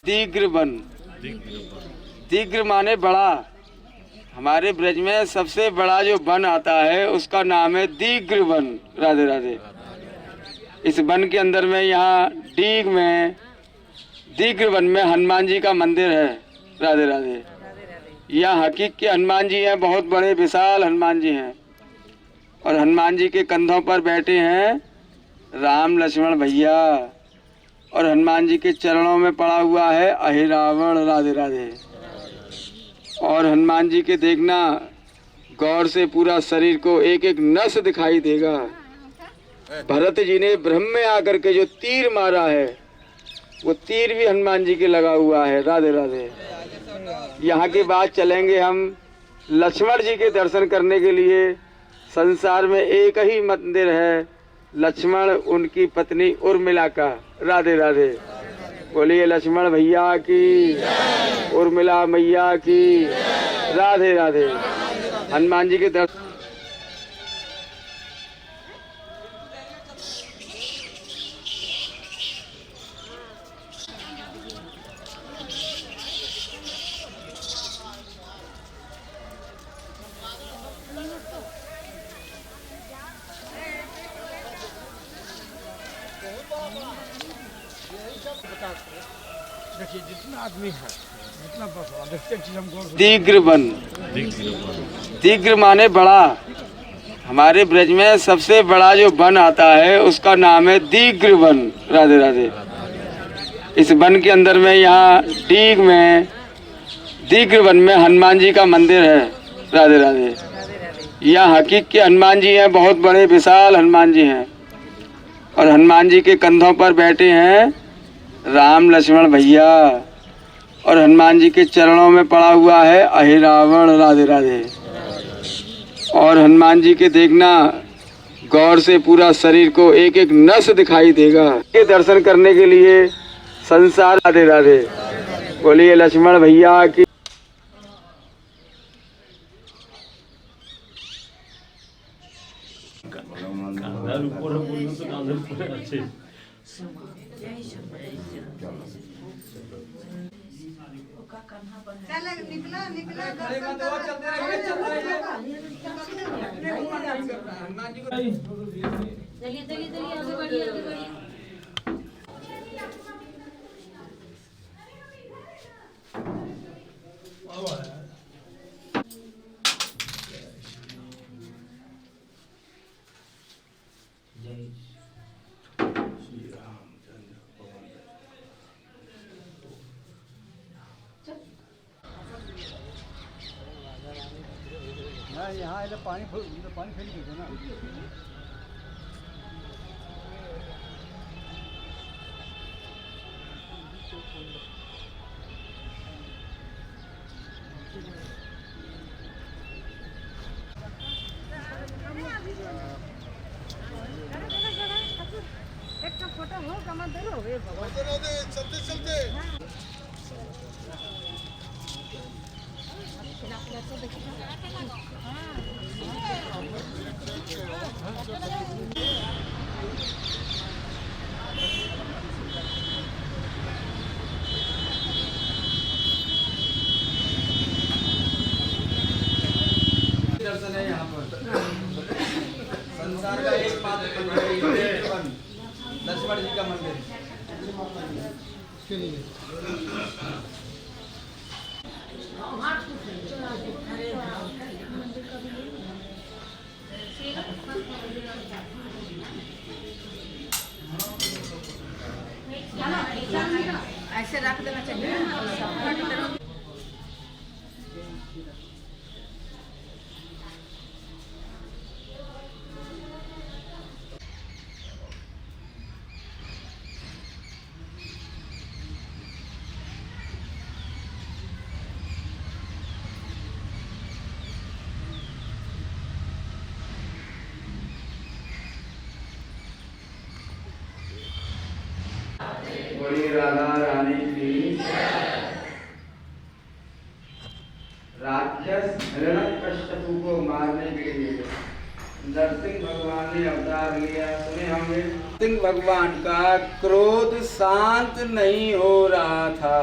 दीर्घ वन। दीर्घ माने बड़ा। हमारे ब्रज में सबसे बड़ा जो वन आता है उसका नाम है दीर्घ वन। राधे राधे। इस वन के अंदर में यहाँ दीर्घ वन में हनुमान जी का मंदिर है। राधे राधे। यहाँ हकीक के हनुमान जी हैं, बहुत बड़े विशाल हनुमान जी हैं। और हनुमान जी के कंधों पर बैठे हैं राम लक्ष्मण भैया। और हनुमान जी के चरणों में पड़ा हुआ है अहिरावण। राधे राधे। और हनुमान जी के देखना गौर से पूरा शरीर को एक एक नस दिखाई देगा। भरत जी ने ब्रह्म में आकर के जो तीर मारा है वो तीर भी हनुमान जी के लगा हुआ है। राधे राधे। यहाँ के बाद चलेंगे हम लक्ष्मण जी के दर्शन करने के लिए। संसार में एक ही मंदिर है लक्ष्मण उनकी पत्नी उर्मिला का। राधे राधे। बोलिए लक्ष्मण भैया की, उर्मिला मैया की। राधे राधे। हनुमान जी के दर्शन। देखिए जितना आदमी है जितना बस देखते हैं हम। दीर्घ वन। दीर्घ माने बड़ा। हमारे ब्रज में सबसे बड़ा जो वन आता है उसका नाम है दीर्घ वन। राधे राधे। इस वन के अंदर में यहाँ दीर्घ वन में हनुमान जी का मंदिर है। राधे राधे। यहाँ हकीक के हनुमान जी हैं, बहुत बड़े विशाल हनुमान जी हैं। और हनुमान जी के कंधों पर बैठे हैं राम लक्ष्मण भैया। और हनुमान जी के चरणों में पड़ा हुआ है अहिरावण। राधे राधे। और हनुमान जी के देखना गौर से पूरा शरीर को एक एक नस दिखाई देगा। ये दर्शन करने के लिए संसार। राधे राधे। बोलिए लक्ष्मण भैया की। निकला चलिए चलिए चलिए आगे बढ़िए आगे बढ़िए। यहाँ पानी फैल गया ना। एक फोटो हो कमर दे लो चलते चलते दर्शन है यहाँ पर। संसार का एकमात्र लक्ष्मण जी का मंदिर। ऐसे रख देना चाहिए। बड़ी राधा रानी की। राक्षस हिरण्यकश्यप को मारने के लिए नरसिंह भगवान ने अवतार लिया। सुने होंगे सिंह भगवान का क्रोध शांत नहीं हो रहा था।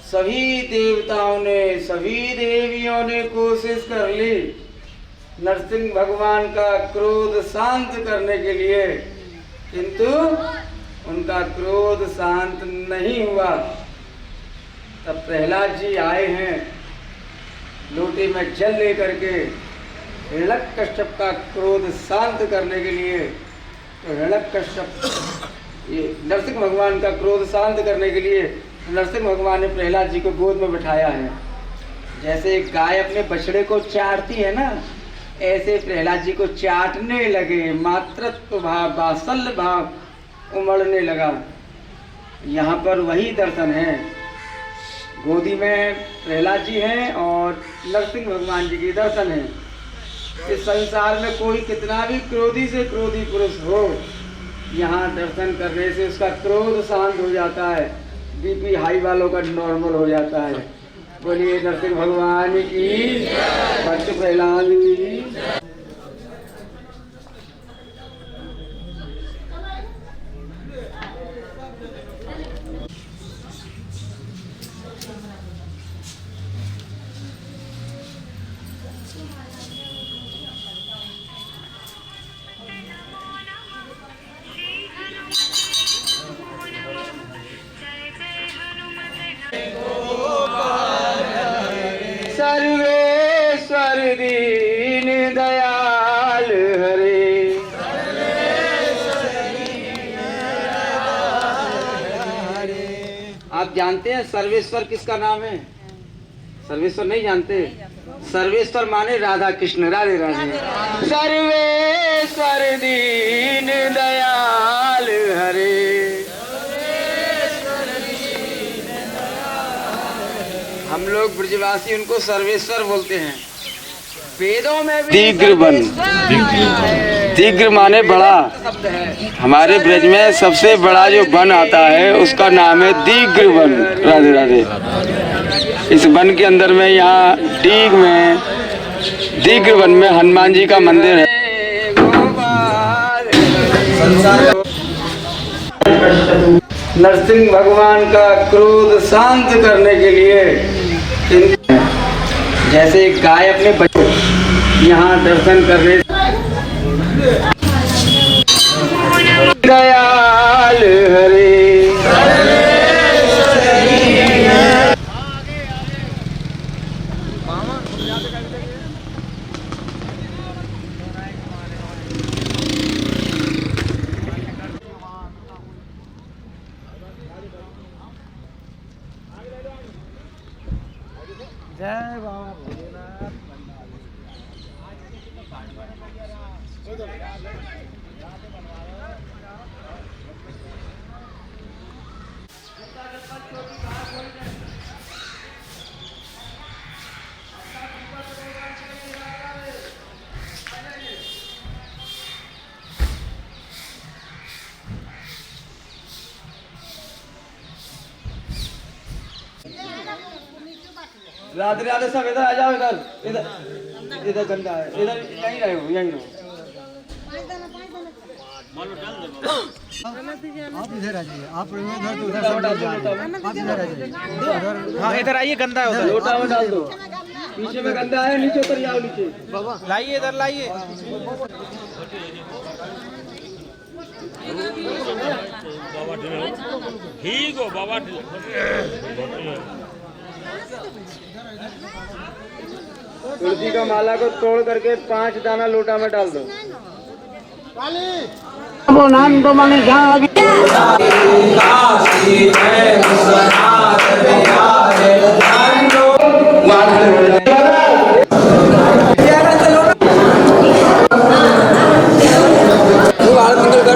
सभी देवताओं ने, सभी देवियों ने कोशिश कर ली नरसिंह भगवान का क्रोध शांत करने के लिए, किंतु उनका क्रोध शांत नहीं हुआ। तब प्रहलाद जी आए हैं लोटे में जल लेकर के हिरण्यकश्यप का क्रोध शांत करने के लिए। तो हिरण्यकश्यप ये नरसिंह भगवान का क्रोध शांत करने के लिए नरसिंह भगवान ने प्रहलाद जी को गोद में बिठाया है। जैसे एक गाय अपने बछड़े को चाटती है ना, ऐसे प्रहलाद जी को चाटने लगे। मातृत्व भाव, वात्सल्य भाव उमड़ने लगा। यहाँ पर वही दर्शन है। गोदी में प्रहलाद जी हैं और नरसिंह भगवान जी की दर्शन है। इस संसार में कोई कितना भी क्रोधी से क्रोधी पुरुष हो, यहाँ दर्शन करने से उसका क्रोध शांत हो जाता है, बीपी हाई वालों का नॉर्मल हो जाता है। बोलिए नरसिंह भगवान की, भक्त प्रहलाद की। सर्वेश्वर दीन दयाल हरे, आप जानते हैं सर्वेश्वर किसका नाम है? सर्वेश्वर नहीं जानते? सर्वेश्वर माने राधा कृष्ण। राधे राधे। सर्वेश्वर दीन दयाल हरे, हम लोग ब्रजवासी उनको सर्वेश्वर बोलते हैं। वेदों में भी दीर्घ वन, दीर्घ माने बड़ा। हमारे ब्रज में सबसे बड़ा जो वन आता है उसका नाम है दीर्घ वन। राधे राधे। इस वन के अंदर में यहाँ दीर्घ वन में हनुमान जी का मंदिर है। नरसिंह भगवान का क्रोध शांत करने के लिए जैसे एक गाय अपने बच्चे यहाँ दर्शन करने दयाल हरे। जय बाबा भोलेनाथ। राधे राधे। सब इधर आ जाओ, इधर इधर इधर गंदा है, इधर यहीं रहो, यहीं रहो। आप इधर आ जाइए, आप उधर तो उधर आप इधर आ जाइए। हाँ इधर आइए, गंदा है उधर। लोटा में डाल दो, पीछे में गंदा है, नीचे उतर जाओ नीचे। बाबा लाइए, इधर लाइए। ठीक हो बाबा। तुलसी का माला को तोड़ करके 5 दाना लोटा में डाल दो। नाम तो माने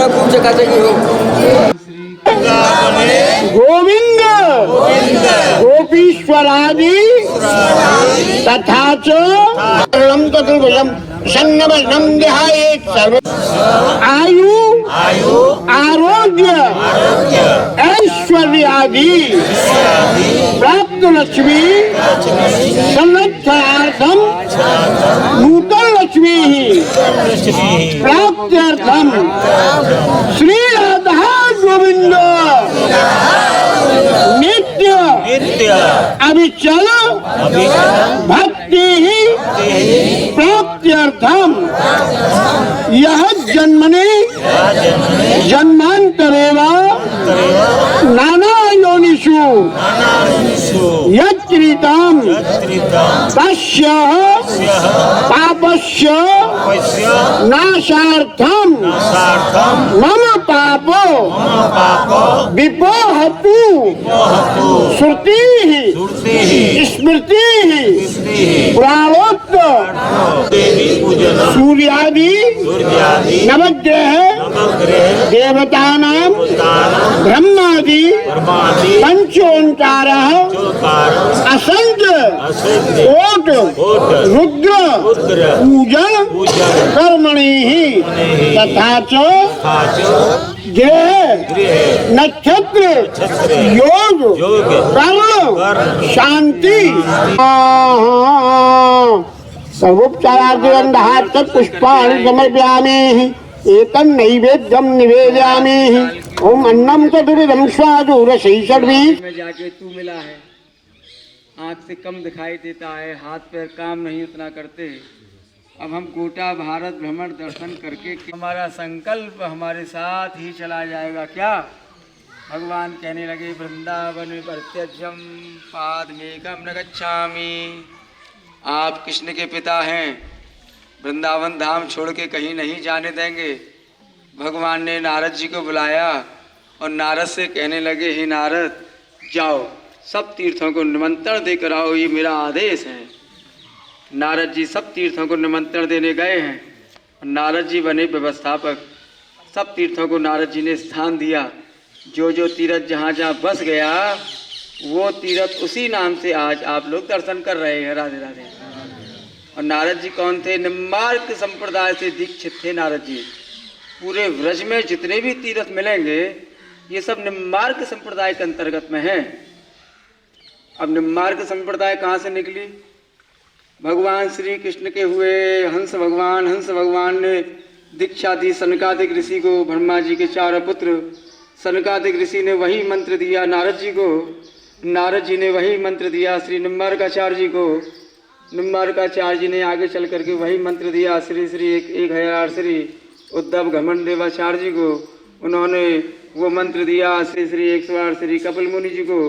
खूब चकाचकी हो। गोविंद गोपीश्वरादि तथा चतुर्भुजम संगम देहायेत सर्व आयु आरोग्य ऐश्वर्य आदि प्राप्त लक्ष्मी संरक्षणार्थम नूतन लक्ष्मी लक्ष्मी प्राप्त्यर्थम श्री राधा गोविंद नित्य अविचल भक्ति प्राप्त्यर्थम यह जन्मने जन्मांतरेवा नाना योनिषु यत्कृतं तस्य पापस्य नाशार्थम मम पापो विपोहतु श्रुति स्मृति पुराणोक्त सूर्यादि नवग्रह देवतानां ब्रह्मादि पंचोंकार असंख्य कोट रुद्र पूजन कर्मणि तथा च ग्रह नक्षत्र योग कर्म शांति सर्वोपचारार्थ पुष्पाणि समर्पयामि एकं नैवेद्यं निवेदयामि ओम अन्नम चतुर्विधं स्वादुरसै सर्वी में जाके तू मिला है। आँख से कम दिखाई देता है, हाथ पैर काम नहीं उतना करते। अब हम कोटा भारत भ्रमण दर्शन करके हमारा संकल्प हमारे साथ ही चला जाएगा क्या? भगवान कहने लगे वृंदावन प्रत्यक्षम पादमेकं न गच्छामि। आप कृष्ण के पिता हैं, वृंदावन धाम छोड़ के कहीं नहीं जाने देंगे। भगवान ने नारद जी को बुलाया और नारद से कहने लगे हे नारद जाओ सब तीर्थों को निमंत्रण देकर आओ, ये मेरा आदेश है। नारद जी सब तीर्थों को निमंत्रण देने गए हैं और नारद जी बने व्यवस्थापक। सब तीर्थों को नारद जी ने स्थान दिया। जो जो तीर्थ जहाँ जहाँ बस गया वो तीर्थ उसी नाम से आज आप लोग दर्शन कर रहे हैं। राधे राधे। और नारद जी कौन थे? निम्बार्क संप्रदाय से दीक्षित थे नारद जी। पूरे व्रज में जितने भी तीर्थ मिलेंगे ये सब निम्बार्क संप्रदाय के अंतर्गत में हैं। अब निम्बार्क संप्रदाय कहाँ से निकली? भगवान श्री कृष्ण के हुए हंस भगवान ने दीक्षा दी सनकादिक ऋषि को। ब्रह्मा जी के 4 पुत्र। सनकादिक ऋषि ने वही मंत्र दिया नारद जी को। नारद जी ने वही मंत्र दिया श्री निम्बार्काचार्य जी को। निम्बार्काचार्य जी ने आगे चल करके वही मंत्र दिया श्री 1000 श्री उद्धव घमंड देवाचार्य जी को। उन्होंने वो मंत्र दिया श्री 108 श्री कपिल मुनि जी को।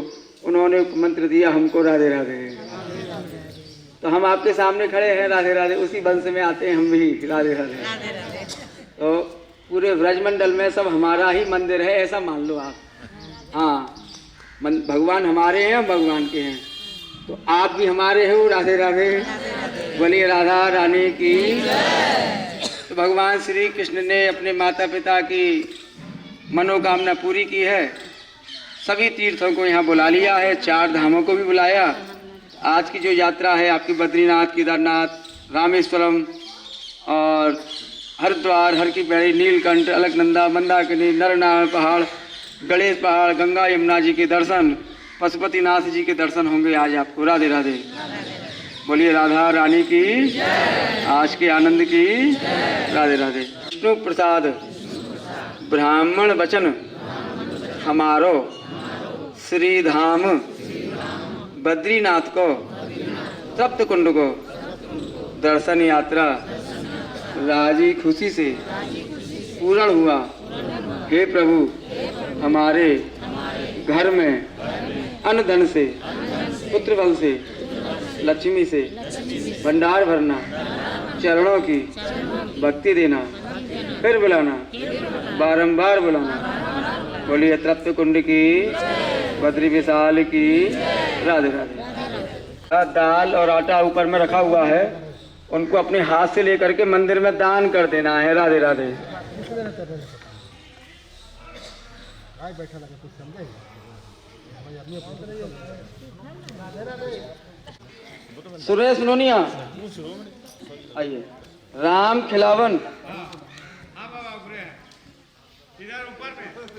उन्होंने मंत्र दिया हमको। राधे राधे। तो हम आपके सामने खड़े हैं। राधे राधे। उसी वंश में आते हैं हम भी। राधे राधे। तो पूरे ब्रजमंडल में सब हमारा ही मंदिर है ऐसा मान लो आप। हाँ, भगवान हमारे हैं, भगवान के हैं, तो आप भी हमारे हो। राधे राधे। बोलिए राधा रानी की। तो भगवान श्री कृष्ण ने अपने माता पिता की मनोकामना पूरी की है। सभी तीर्थों को यहाँ बुला लिया है, 4 धामों को भी बुलाया। आज की जो यात्रा है आपकी बद्रीनाथ, केदारनाथ, रामेश्वरम और हरिद्वार, हर की पैड़ी, नीलकंठ, अलकनंदा, मंदाकिनी, नरनारायण पहाड़, गणेश पहाड़, गंगा यमुना जी के दर्शन, पशुपतिनाथ जी के दर्शन होंगे आज आपको। राधे राधे। बोलिए राधा रानी की, आज के आनंद की। राधे राधे। विष्णु प्रसाद ब्राह्मण वचन हमारो श्री धाम बद्रीनाथ को सप्त कुंड को दर्शन यात्रा राजी खुशी से पूर्ण हुआ। हे प्रभु, हमारे घर में अन्न धन से, पुत्र बल से, लक्ष्मी से भंडार भरना, चरणों की भक्ति देना, फिर बुलाना, बारंबार बुलाना। बोलिए तृप्त कुंड की, बद्री विशाल की। राधे राधे। दाल और आटा ऊपर में रखा हुआ है, उनको अपने हाथ से लेकर के मंदिर में दान कर देना है। राधे राधे। सुरेश नोनिया आइए। राम खिलावन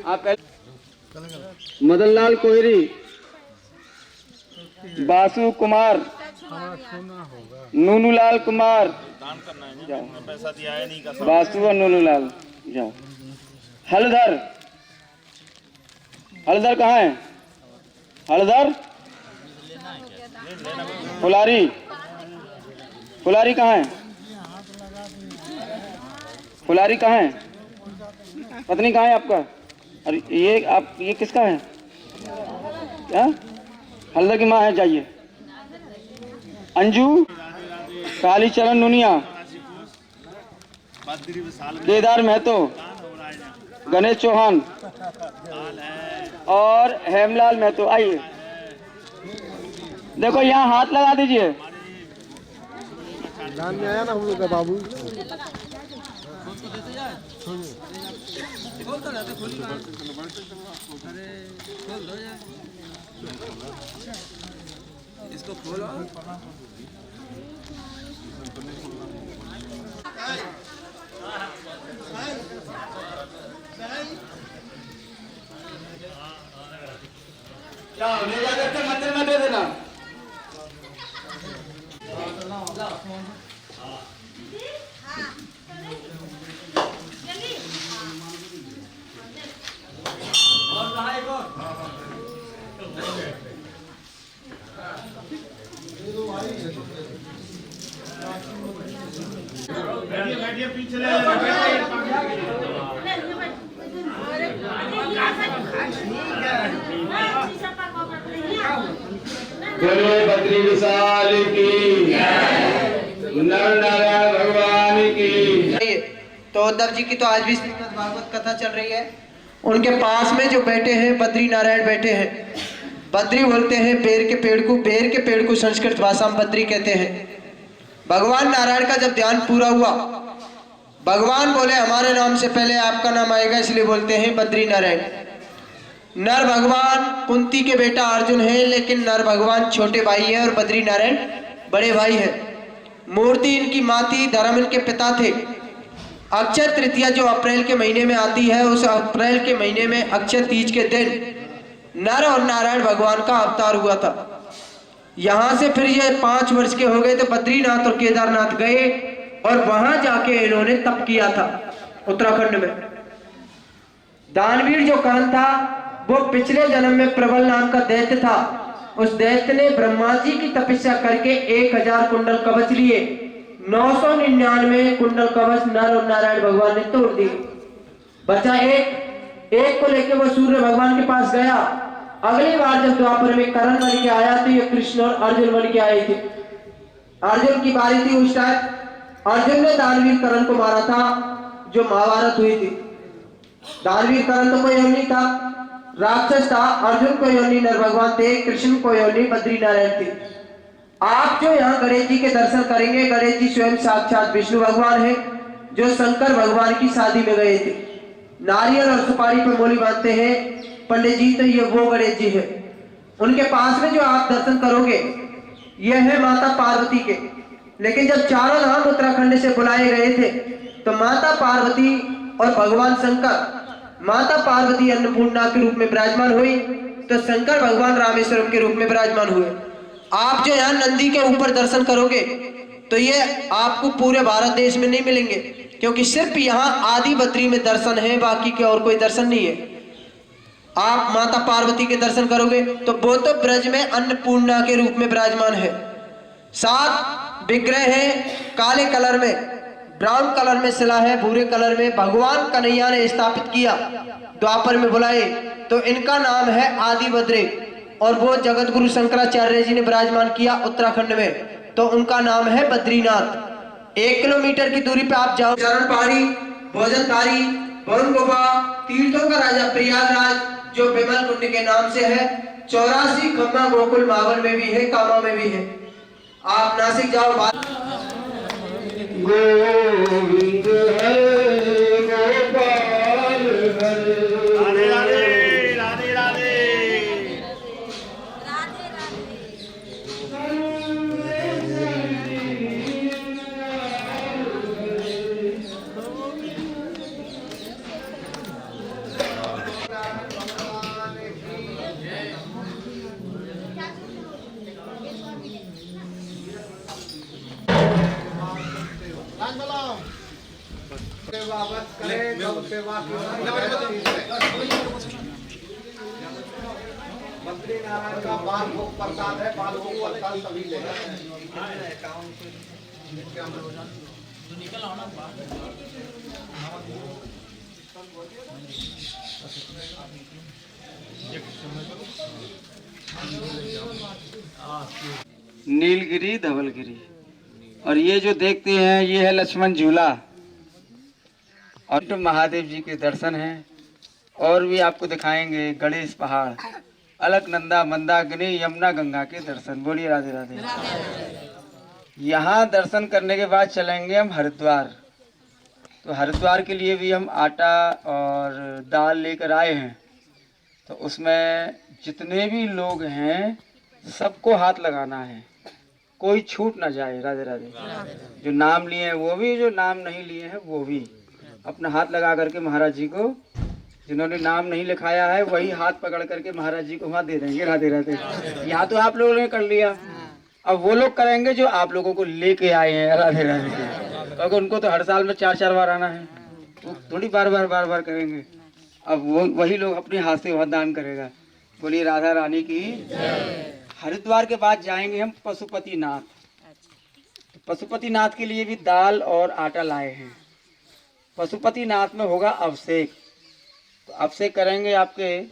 आप, मदनलाल कोहरी, बासु कुमार, नूनूलाल कुमार दान करना है ना, हमने पैसा दिया है नहीं का सब। वासु और नूनूलाल जाओ। हलधर, हलधर कहाँ है? हलधर फुलारी, फुलारी कहाँ है? फुलारी कहाँ है? पत्नी कहाँ है आपका? अरे ये आप, ये किसका है? क्या? हलधर की माँ है, जाइए। अंजू, कालीचरण नुनिया, केदार महतो, गणेश चौहान और हेमलाल महतो। आइए, देखो यहाँ हाथ लगा दीजिए। दान में आया ना हम लोग का बाबू। इसको खोलो। ले जाकर के मंदिर में दे देना। बैठिए पीछे ले बोलो बद्री विशाल की, नर नारायण भगवान की। तो उद्धव जी की तो आज भी श्रीमद् भागवत कथा चल रही है। उनके पास में जो बैठे हैं बद्री नारायण बैठे हैं। बद्री बोलते हैं बेर के पेड़ को, बेर के पेड़ को संस्कृत भाषा में बद्री कहते हैं। भगवान नारायण का जब ध्यान पूरा हुआ, भगवान बोले हमारे नाम से पहले आपका नाम आएगा, इसलिए बोलते हैं बद्री नारायण। नर भगवान कुंती के बेटा अर्जुन है, लेकिन नर भगवान छोटे भाई है और बद्री नारायण बड़े भाई है। मूर्ति इनकी माँ थी, धर्म इनके पिता थे। अक्षय तृतीया जो अप्रैल के महीने में आती है, उस अप्रैल के महीने में अक्षय तीज के दिन नर और नारायण भगवान का अवतार हुआ था। यहाँ से फिर ये 5 वर्ष के हो गए तो बद्रीनाथ और केदारनाथ गए और वहां जाके इन्होंने तप किया था उत्तराखंड में। दानवीर जो कर्ण था वो पिछले जन्म में प्रबल नाम का दैत्य था। उस दैत्य ने ब्रह्मा जी की तपस्या करके 1000 कुंडल कवच लिए। 999 कुंडल कवच नर और नारायण भगवान ने तोड़ दिए। बचा एक को लेके वो सूर्य भगवान के पास गया। अगली बार जब द्वापर में कर्ण बन के आया तो ये कृष्ण और अर्जुन बन के आए थे। अर्जुन की बारी थी। उस टाइम अर्जुन ने दानवीर कर्ण को मारा था, जो महाभारत हुई थी। दानवीर कर्ण तो कोई और नहीं था, राक्षस था। अर्जुन को योनि नर भगवान थे, कृष्ण को योनि बद्री नारायण थे। आप जो यहाँ गणेश जी के दर्शन करेंगे, गणेश जी स्वयं साक्षात विष्णु भगवान है, जो शंकर भगवान की शादी में गए थे। नारियल और सुपारी पर मोली बांधते हैं पंडित जी, तो ये वो गणेश जी है। उनके पास में जो आप दर्शन करोगे ये है माता पार्वती के। लेकिन जब चारों धाम उत्तराखंड से बुलाए गए थे तो माता पार्वती और भगवान शंकर, माता पार्वती अन्नपूर्णा के रूप में विराजमान हुई तो शंकर भगवान रामेश्वरम के रूप में विराजमान हुए। आप जो यहाँ नंदी के ऊपर दर्शन करोगे तो ये आपको पूरे भारत देश में नहीं मिलेंगे, क्योंकि सिर्फ यहाँ आदि बद्री में दर्शन है, बाकी के और कोई दर्शन नहीं है। आप माता पार्वती के दर्शन करोगे तो वो तो ब्रज में अन्नपूर्णा के रूप में विराजमान है। 7 विग्रह है काले कलर में, ब्राउन कलर में शिला है, भूरे कलर में भगवान कन्हैया ने स्थापित किया। द्वापर में बुलाए तो इनका नाम है आदि बद्री, और वो जगत गुरु शंकराचार्य जी ने विराजमान किया उत्तराखंड में, तो उनका नाम है बद्रीनाथ। 1 किलोमीटर की दूरी पे आप जाओ, चरण पहाड़ी, भोजनधारी, वरुण गुफा, तीर्थों का राजा प्रयागराज जो विमल कुंड के नाम से है। 84 खम्मा गोकुल मावन में भी है, कामा में भी है। आप नासिक जाओ। गोविंद हरे गोपाल हरे। राधे राधे राधे राधे। मंत्री नारायण का बाल भोग प्रसाद है, बाल भोग प्रसाद सभी लेगा। नीलगिरी धवलगिरी। और ये जो देखते हैं ये है लक्ष्मण झूला। और तो महादेव जी के दर्शन हैं। और भी आपको दिखाएंगे गणेश पहाड़, अलकनंदा, मंदाकिनी, यमुना, गंगा के दर्शन। बोलिए राधे राधे। यहाँ दर्शन करने के बाद चलेंगे हम हरिद्वार। तो हरिद्वार के लिए भी हम आटा और दाल लेकर आए हैं। तो उसमें जितने भी लोग हैं सबको हाथ लगाना है, कोई छूट ना जाए। राधे राधे। जो नाम लिए हैं वो भी, जो नाम नहीं लिए हैं वो भी अपना हाथ लगा करके महाराज जी को, जिन्होंने नाम नहीं लिखाया है वही हाथ पकड़ करके महाराज जी को वहाँ दे देंगे। राधे राधे। यहाँ तो आप लोगों ने कर लिया, अब वो लोग करेंगे जो आप लोगों को लेके आए हैं। राधे राधे। क्योंकि उनको तो हर साल में 4-4 बार आना है, वो थोड़ी बार बार करेंगे। अब वो वही लोग अपने हाथ से वहाँ दान करेगा। बोलिए राधा रानी की। हरिद्वार के बाद जाएंगे हम पशुपतिनाथ। तो पशुपतिनाथ के लिए भी दाल और आटा लाए हैं। पशुपतिनाथ में होगा अभिषेक। तो अभिषेक करेंगे, आपके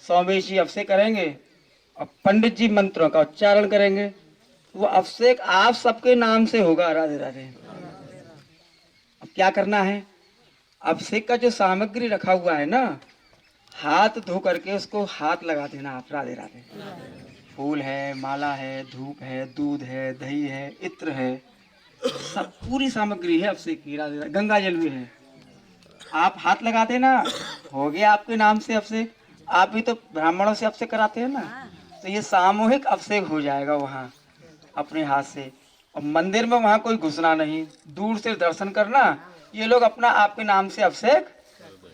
स्वामीजी जी अभिषेक करेंगे और पंडित जी मंत्रों का उच्चारण करेंगे। वो अभिषेक आप सबके नाम से होगा। राधे राधे। अब क्या करना है, अभिषेक का जो सामग्री रखा हुआ है ना, हाथ धो करके उसको हाथ लगा देना आप। राधे राधे। फूल है, माला है, धूप है, दूध है, दही है, इत्र है, सब पूरी सामग्री है अभिषेक की। राधे राधे। गंगा जल भी है। आप हाथ लगा देना, हो गया आपके नाम से अभिषेक। आप भी तो ब्राह्मणों से अभिषेक कराते हैं ना, तो ये सामूहिक अभिषेक हो जाएगा वहाँ अपने हाथ से। और मंदिर में वहाँ कोई घुसना नहीं, दूर से दर्शन करना। ये लोग अपना आपके नाम से अभिषेक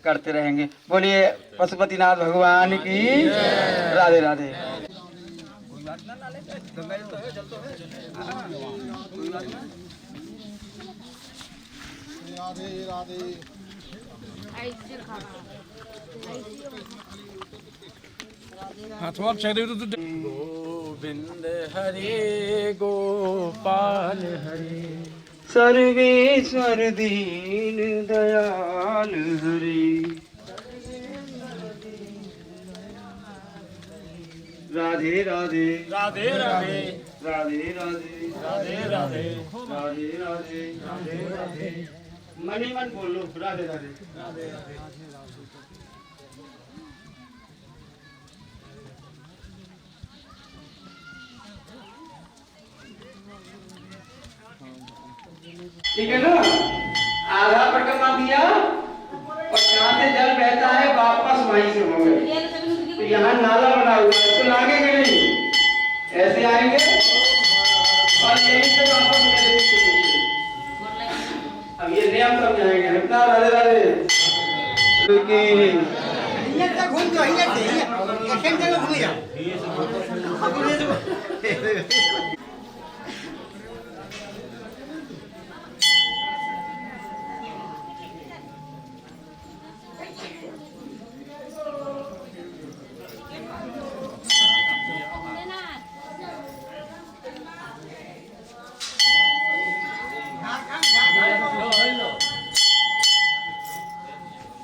करते रहेंगे। बोलिए पशुपतिनाथ भगवान की। राधे राधे। राधे राधे। ऐसे खाना गोविंद हरे गोपाल हरे, सर्वेश्वर दीन दयाल हरे। राधे राधे। राधे राधे। राधे राधे। राधे राधे। राधे राधे। राधे राधे। मन ही मन बोलो राधे राधे। राधे राधे। ठीक है ना। आधा परिक्रमा दिया और जहाँ से जल बहता है वापस वहीं से हो गए। तो यहाँ नाला बना हुआ है, इसको लागेंगे नहीं, ऐसे आएंगे और यहीं से वापस मेरे पीछे। अब ये नियम समझाएंगे। हटना। राधे राधे।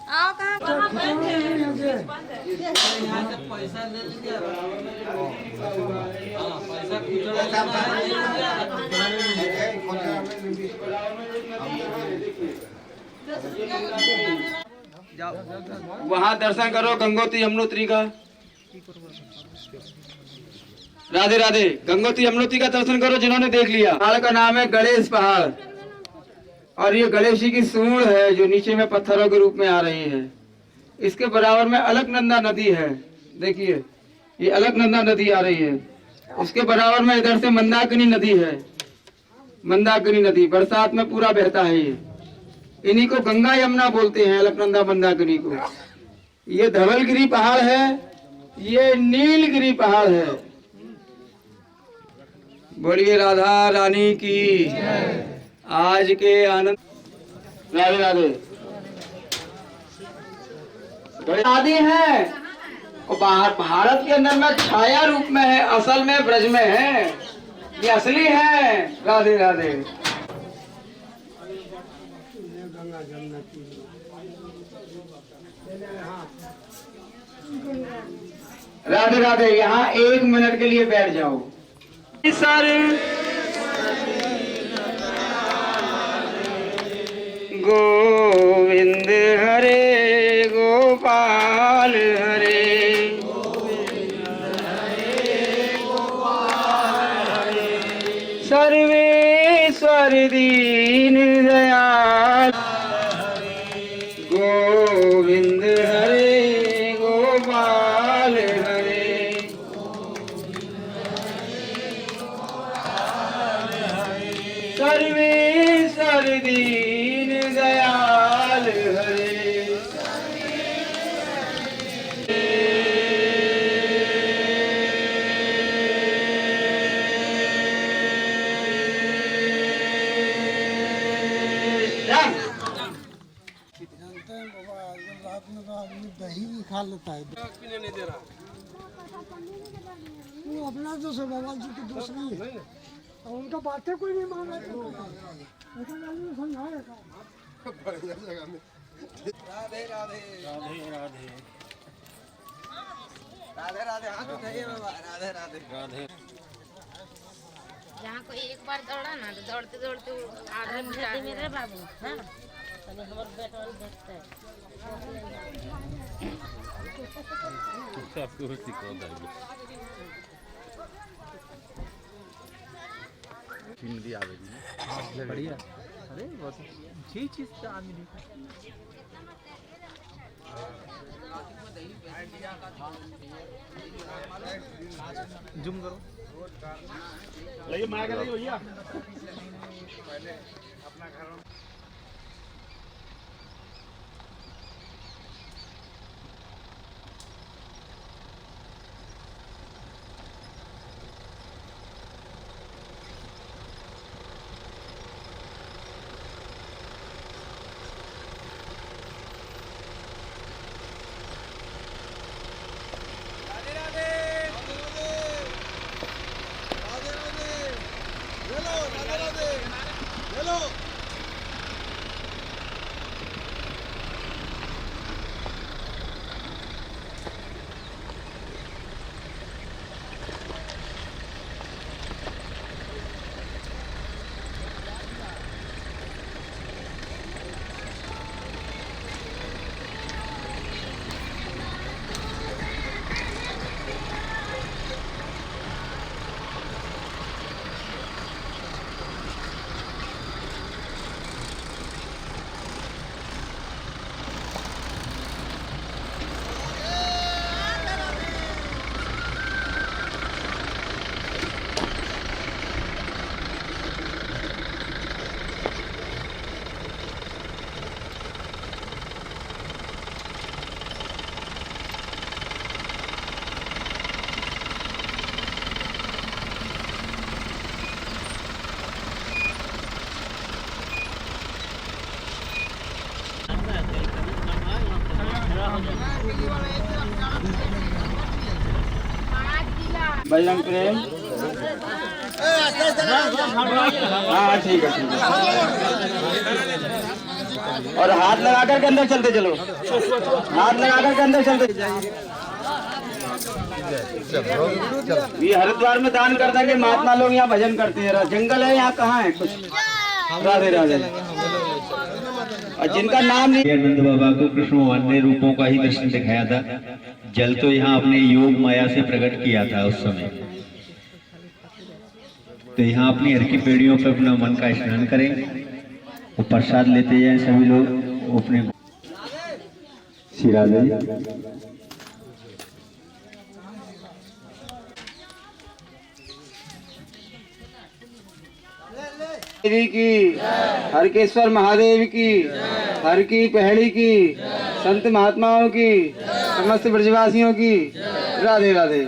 आओ कहाँ पैसा ले लीजिए। वहाँ दर्शन करो गंगोत्री यमुनोत्री का। राधे राधे। गंगोत्री यमुनोत्री का दर्शन करो जिन्होंने देख लिया। पहाड़ का नाम है गणेश पहाड़। और ये गणेश जी की सूंड है जो नीचे में पत्थरों के रूप में आ रही है। इसके बराबर में अलकनंदा नदी है। देखिए ये अलकनंदा नदी आ रही है। उसके बराबर में इधर से मंदाकिनी नदी है। मंदाकिनी नदी बरसात में पूरा बहता है। ये इन्हीं को गंगा यमुना बोलते हैं, अलकनंदा मंदाकिनी को। ये धवलगिरी पहाड़ है, ये नीलगिरी पहाड़ है। बोलिए राधा रानी की। आज के आनंद। राधे राधे। आदि है वो बाहर भारत के अंदर में छाया रूप में है, असल में ब्रज में है, ये असली है। राधे राधे। राधे राधे। यहाँ 1 मिनट के लिए बैठ जाओ सर। गोविंद हरे गोपाल हरे, सर्वेश्वर दीन दयाल। गोविंद हरे गोपाल हरे, सर्वेश्वर दीन दयाल हरे। दही भी खा लेता है। वो अपना दोष है, बाबा जी की दोष नहीं है। और उनका बातें कोई नहीं मान रहा। समझाएगा राधे राधे राधे राधे राधे राधे। हाथ उठाइए बाबा। राधे राधे राधे। यहाँ कोई एक बार दौड़ा ना तो दौड़ते दौड़ते आधे घंटा मेरे बाबू है हमारे बेटा देखते हैं। बढ़िया। अरे बहुत अच्छी चीज का आदमी जूम करो। लइए मार के लइए भैया। बजरंग प्रेम। हाँ ठीक है ठीक है। और हाथ लगा कर के अंदर चलते चलो, हाथ लगा कर के अंदर चलते। ये हरिद्वार में दान करता है कि महात्मा लोग यहाँ भजन करते हैं। जंगल है यहाँ, कहाँ है कुछ। राधे राधे। और जिनका नाम नहीं, आनंद बाबा को कृष्ण अन्य रूपों का ही दर्शन दिखाया था। जल तो यहाँ अपने योग माया से प्रकट किया था उस समय। तो यहाँ अपनी हर की पेड़ियों पर अपना मन का स्नान करें, वो प्रसाद लेते जाए सभी लोग अपने। श्री राधे। देवी की, हरकेश्वर महादेव की, हर की पहली की, संत महात्माओं की, समस्त ब्रजवासियों की। राधे राधे।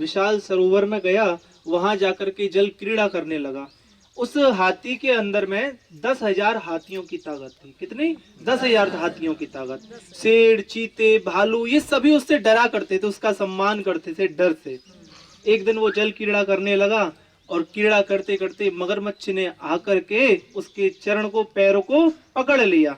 विशाल सरोवर में गया, वहां जाकर के जल क्रीड़ा करने लगा। उस हाथी के अंदर में 10,000 हाथियों की ताकत थी। कितनी? 10,000 हाथियों की ताकत। शेर, चीते, भालू ये सभी उससे डरा करते थे, उसका सम्मान करते थे डर से। एक दिन वो जल क्रीड़ा करने लगा और क्रीड़ा करते करते मगरमच्छ ने आकर के उसके चरण को, पैरों को पकड़ लिया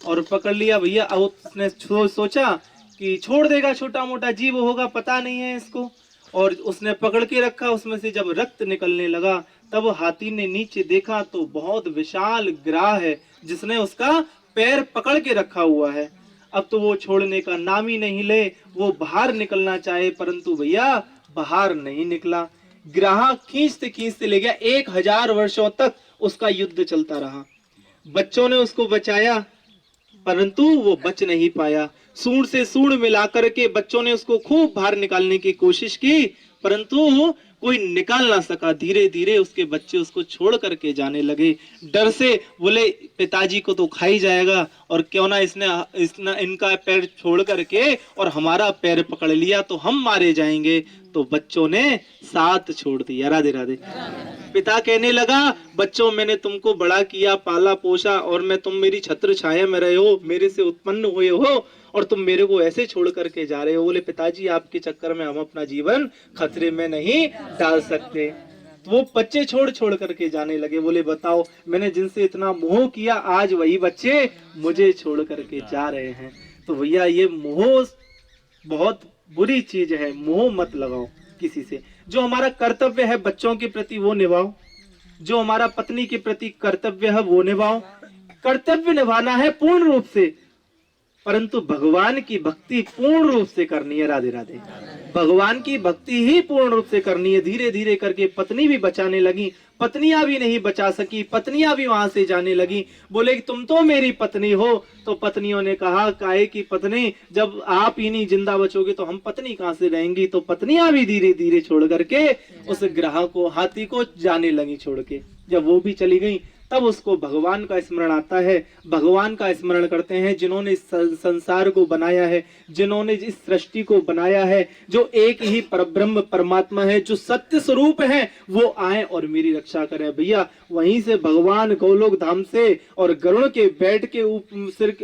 और पकड़ लिया भैया। अब उसने सोचा कि छोड़ देगा, छोटा मोटा जीव होगा, पता नहीं है इसको, और उसने पकड़ के रखा। उसमें से जब रक्त निकलने लगा तब हाथी ने नीचे देखा तो बहुत विशाल ग्राह है जिसने उसका पैर पकड़ के रखा हुआ है। अब तो वो छोड़ने का नाम ही नहीं ले, वो बाहर निकलना चाहे परंतु भैया बाहर नहीं निकला। ग्राह खींचते खींचते ले गया। 1000 वर्षों तक उसका युद्ध चलता रहा। बच्चों ने उसको बचाया परंतु वो बच नहीं पाया। सूंड से सूंड मिलाकर के बच्चों ने उसको खूब बाहर निकालने की कोशिश की परंतु कोई निकाल ना सका। धीरे धीरे उसके बच्चे उसको छोड़ करके जाने लगे। डर से बोले पिताजी को तो खा ही जाएगा और क्यों ना इसने इनका पैर छोड़ करके और हमारा पैर पकड़ लिया तो हम मारे जाएंगे। तो बच्चों ने साथ छोड़ दिया। राधे राधे। पिता कहने लगा बच्चों मैंने तुमको बड़ा किया, पाला पोसा और मैं तुम मेरी छत्र छाया में रहे हो, मेरे से उत्पन्न हुए हो और तुम मेरे को ऐसे छोड़ करके जा रहे हो। बोले पिताजी आपके चक्कर में हम अपना जीवन खतरे में नहीं डाल सकते। तो वो बच्चे छोड़ छोड़ करके जाने लगे। बोले बताओ मैंने जिनसे इतना मोह किया आज वही बच्चे मुझे छोड़ करके जा रहे हैं। तो भैया ये मोह बहुत बुरी चीज है। मोह मत लगाओ किसी से। जो हमारा कर्तव्य है बच्चों के प्रति वो निभाओ, जो हमारा पत्नी के प्रति कर्तव्य है वो निभाओ। कर्तव्य निभाना है पूर्ण रूप से परंतु भगवान की भक्ति पूर्ण रूप से करनी है। राधे राधे। भगवान की भक्ति ही पूर्ण रूप से करनी है। धीरे धीरे करके पत्नी भी बचाने लगी, पत्नियां भी नहीं बचा सकी, पत्नियां भी वहां से जाने लगी। बोले कि तुम तो मेरी पत्नी हो। तो पत्नियों ने कहा काहे की पत्नी, जब आप ही नहीं जिंदा बचोगे तो हम पत्नी कहां से रहेंगी। तो पत्नियां भी धीरे धीरे छोड़ करके उस ग्राह को, हाथी को जाने लगी छोड़ के। जब वो भी चली गई तब उसको भगवान का स्मरण आता है। भगवान का स्मरण करते हैं जिन्होंने इस संसार को बनाया है, जिन्होंने इस सृष्टि को बनाया है, जो एक ही परब्रह्म परमात्मा है, जो सत्य स्वरूप है, वो आए और मेरी रक्षा करें। भैया वहीं से भगवान गोलोक धाम से और गरुड़ के बैठ के सिर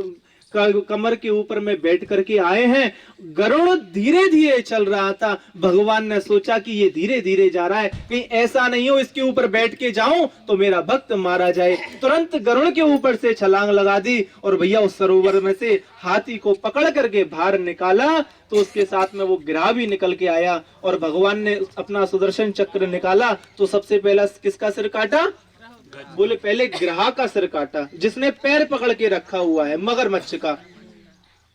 कमर के ऊपर में बैठ करके आए हैं। गरुड़ धीरे धीरे चल रहा था। भगवान ने सोचा कि ये धीरे धीरे जा रहा है, कहीं ऐसा नहीं हो इसके ऊपर बैठ के जाऊं तो मेरा भक्त मारा जाए। तुरंत गरुड़ के ऊपर से छलांग लगा दी और भैया उस सरोवर में से हाथी को पकड़ करके बाहर निकाला। तो उसके साथ में वो गिरा भी निकल के आया और भगवान ने अपना सुदर्शन चक्र निकाला तो सबसे पहला किसका सिर काटा? बोले पहले ग्राह का सिर काटा जिसने पैर पकड़ के रखा हुआ है मगरमच्छ का,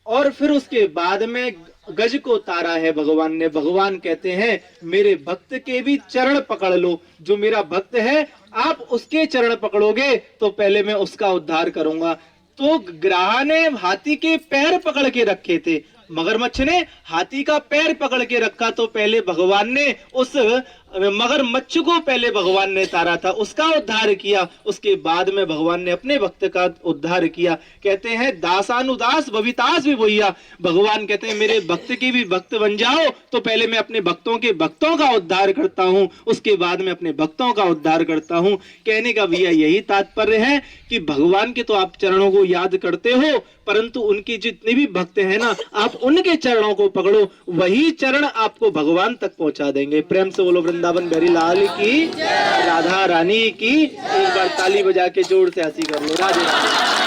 और फिर उसके बाद में गज को तारा है भगवान ने। भगवान कहते हैं मेरे भक्त के भी चरण पकड़ लो, जो मेरा भक्त है आप उसके चरण पकड़ोगे तो पहले मैं उसका उद्धार करूंगा। तो ग्राह ने हाथी के पैर पकड़ के रखे थे, मगरमच्छ ने हाथी का पैर पकड़ के रखा। तो पहले भगवान ने उस मगरमच्छ को पहले भगवान ने तारा था, उसका उद्धार किया। उसके बाद में भगवान ने अपने भक्त का उद्धार किया। कहते हैं दासानुदास भवितास भी भैया। भगवान कहते हैं मेरे भक्त के भी भक्त बन जाओ तो पहले मैं अपने भक्तों के भक्तों का उद्धार करता हूँ, उसके बाद में अपने भक्तों का उद्धार करता हूँ। कहने का भैया यही तात्पर्य है कि भगवान के तो आप चरणों को याद करते हो परंतु उनके जितने भी भक्त हैं ना, आप उनके चरणों को पकड़ो, वही चरण आपको भगवान तक पहुंचा देंगे। प्रेम से बोलो वृंदावन बिहारी लाल की, राधा रानी की। एक बार ताली बजा के जोर से हंसी कर लो। राधे राधे।